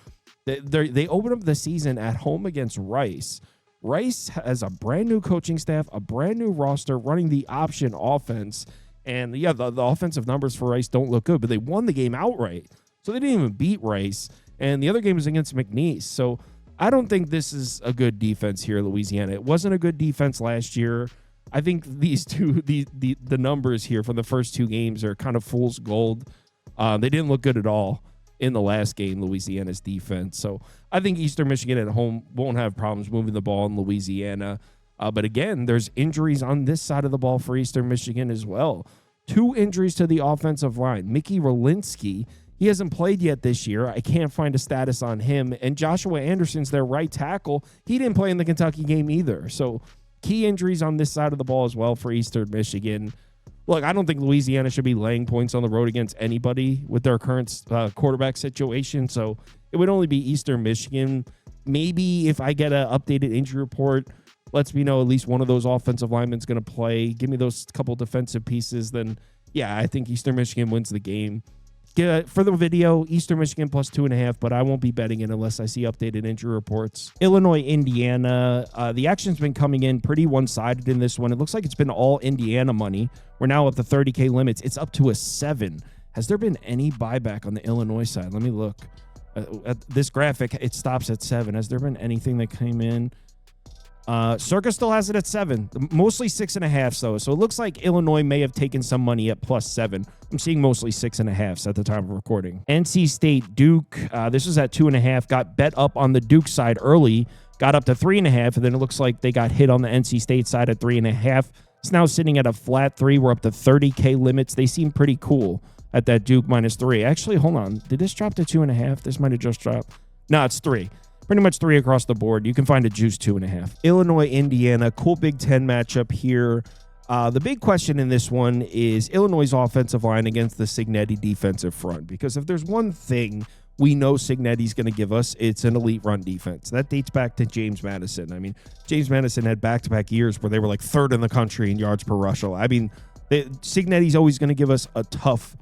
they opened up the season at home against Rice. Rice has a brand new coaching staff, a brand new roster running the option offense. And yeah, the offensive numbers for Rice don't look good, but they won the game outright. So they didn't even beat Rice. And the other game was against McNeese. So I don't think this is a good defense here, Louisiana. It wasn't a good defense last year. I think these two, the numbers here from the first 2 games are kind of fool's gold. They didn't look good at all in the last game, Louisiana's defense. So I think Eastern Michigan at home won't have problems moving the ball in Louisiana. But again, there's injuries on this side of the ball for Eastern Michigan as well. 2 injuries to the offensive line. Mickey Rolinski, he hasn't played yet this year. I can't find a status on him. And Joshua Anderson's their right tackle. He didn't play in the Kentucky game either. So key injuries on this side of the ball as well for Eastern Michigan. Look, I don't think Louisiana should be laying points on the road against anybody with their current quarterback situation. So it would only be Eastern Michigan. Maybe if I get an updated injury report, lets me know at least one of those offensive linemen is going to play. Give me those couple defensive pieces. Then, yeah, I think Eastern Michigan wins the game. For the video, Eastern Michigan plus 2.5, but I won't be betting it unless I see updated injury reports. Illinois, Indiana. The action's been coming in pretty one-sided in this one. It looks like it's been all Indiana money. We're now up to 30K limits. It's up to a 7. Has there been any buyback on the Illinois side? Let me look. At this graphic, it stops at 7. Has there been anything that came in? Circa still has it at 7, mostly 6.5 though. So it looks like Illinois may have taken some money at plus 7. I'm seeing mostly 6.5 at the time of recording. NC State, Duke. This was at 2.5. Got bet up on the Duke side early. Got up to 3.5, and then it looks like they got hit on the NC State side at 3.5. It's now sitting at a flat 3. We're up to 30K limits. They seem pretty cool at that Duke minus 3. Actually, hold on. Did this drop to 2.5? This might have just dropped. No, it's 3. Pretty much 3 across the board. You can find a juice 2.5. Illinois, Indiana, cool Big Ten matchup here. The big question in this one is Illinois' offensive line against the Cignetti defensive front. Because if there's one thing we know Cignetti's going to give us, it's an elite run defense. That dates back to James Madison. I mean, James Madison had back-to-back years where they were like 3rd in the country in yards per rush. I mean, Cignetti's always going to give us a tough,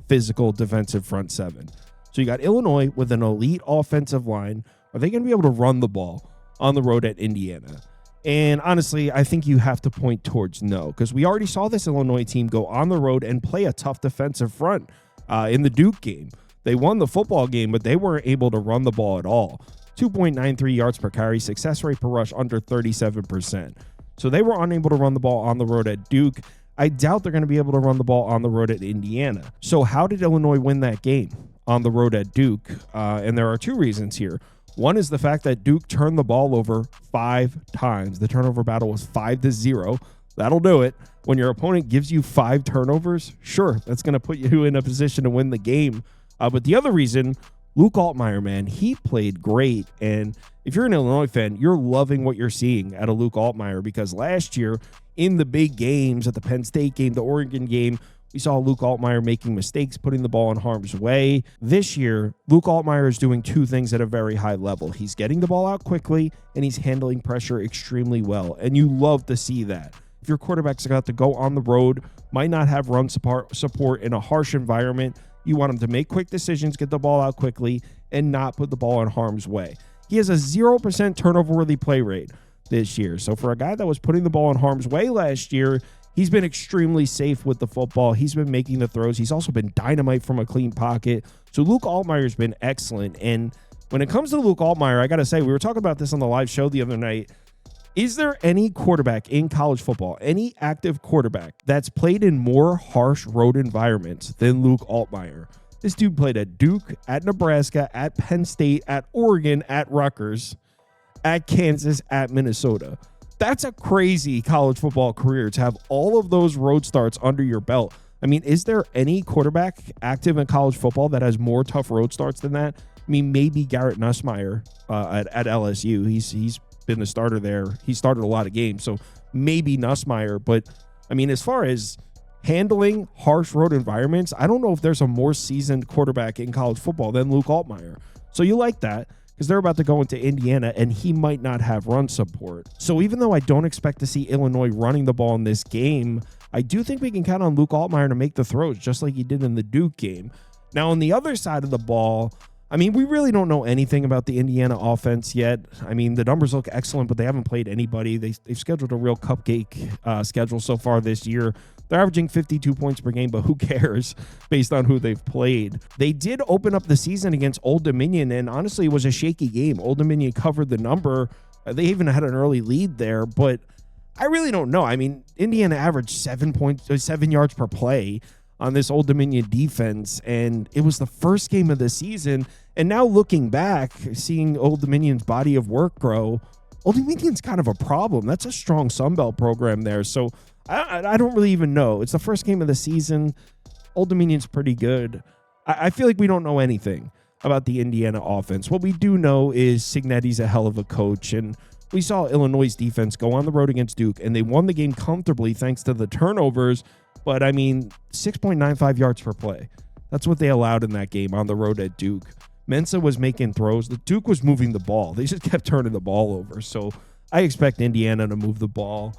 physical defensive front 7. So you got Illinois with an elite offensive line. Are they going to be able to run the ball on the road at Indiana? And honestly, I think you have to point towards no, because we already saw this Illinois team go on the road and play a tough defensive front in the Duke game. They won the football game, but they weren't able to run the ball at all. 2.93 yards per carry, success rate per rush under 37%. So they were unable to run the ball on the road at Duke. I doubt they're going to be able to run the ball on the road at Indiana. So how did Illinois win that game on the road at Duke? And there are two reasons here. One is the fact that Duke turned the ball over 5 times. The turnover battle was 5-0. That'll do it. When your opponent gives you 5 turnovers, sure, that's going to put you in a position to win the game. But the other reason, Luke Altmyer, man, he played great. And if you're an Illinois fan, you're loving what you're seeing out of Luke Altmyer, because last year in the big games, at the Penn State game, the Oregon game, we saw Luke Altmyer making mistakes, putting the ball in harm's way. This year, Luke Altmyer is doing 2 things at a very high level. He's getting the ball out quickly, and he's handling pressure extremely well. And you love to see that. If your quarterback's got to go on the road, might not have run support in a harsh environment, you want him to make quick decisions, get the ball out quickly, and not put the ball in harm's way. He has a 0% turnover-worthy play rate this year. So for a guy that was putting the ball in harm's way last year, he's been extremely safe with the football. He's been making the throws. He's also been dynamite from a clean pocket. So Luke Altmyer's been excellent. And when it comes to Luke Altmyer, I got to say, we were talking about this on the live show the other night. Is there any quarterback in college football, any active quarterback that's played in more harsh road environments than Luke Altmyer? This dude played at Duke, at Nebraska, at Penn State, at Oregon, at Rutgers, at Kansas, at Minnesota. That's a crazy college football career to have all of those road starts under your belt. I mean, is there any quarterback active in college football that has more tough road starts than that? I mean, maybe Garrett Nussmeier at LSU. He's been the starter there. He started a lot of games, so maybe Nussmeier. But, I mean, as far as handling harsh road environments, I don't know if there's a more seasoned quarterback in college football than Luke Altmyer. So you like that, because they're about to go into Indiana, and he might not have run support. So even though I don't expect to see Illinois running the ball in this game, I do think we can count on Luke Altmyer to make the throws, just like he did in the Duke game. Now, on the other side of the ball, I mean, we really don't know anything about the Indiana offense yet. I mean, the numbers look excellent, but they haven't played anybody. They've scheduled a real cupcake schedule so far this year. They're averaging 52 points per game, but who cares based on who they've played? They did open up the season against Old Dominion, and honestly, it was a shaky game. Old Dominion covered the number. They even had an early lead there, but I really don't know. I mean, Indiana averaged 7 yards per play on this Old Dominion defense, and it was the first game of the season. And now looking back, seeing Old Dominion's body of work grow, Old Dominion's kind of a problem. That's a strong Sun Belt program there. So I don't really even know. It's the first game of the season. Old Dominion's pretty good. I feel like we don't know anything about the Indiana offense. What we do know is Cignetti's a hell of a coach, and we saw Illinois' defense go on the road against Duke, and they won the game comfortably thanks to the turnovers. But, I mean, 6.95 yards per play. That's what they allowed in that game on the road at Duke. Mensa was making throws. The Duke was moving the ball. They just kept turning the ball over. So I expect Indiana to move the ball,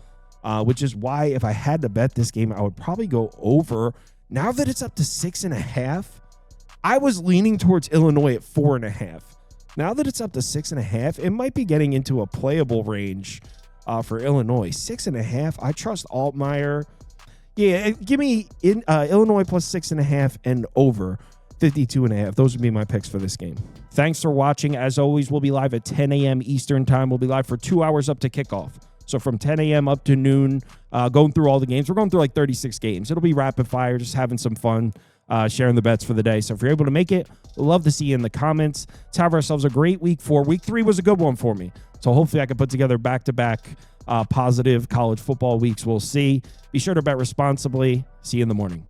which is why if I had to bet this game, I would probably go over. Now that it's up to 6.5, I was leaning towards Illinois at 4.5. Now that it's up to 6.5, it might be getting into a playable range for Illinois. 6.5, I trust Altmyer. Yeah, give me Illinois plus 6.5 and over 52.5. Those would be my picks for this game. Thanks for watching. As always, we'll be live at 10 a.m. Eastern time. We'll be live for 2 hours up to kickoff. So from 10 a.m. up to noon, going through all the games. We're going through like 36 games. It'll be rapid fire, just having some fun, sharing the bets for the day. So if you're able to make it, we'd love to see you in the comments. Let's have ourselves a great week 4. Week 3 was a good one for me. So hopefully I can put together back-to-back positive college football weeks. We'll see. Be sure to bet responsibly. See you in the morning.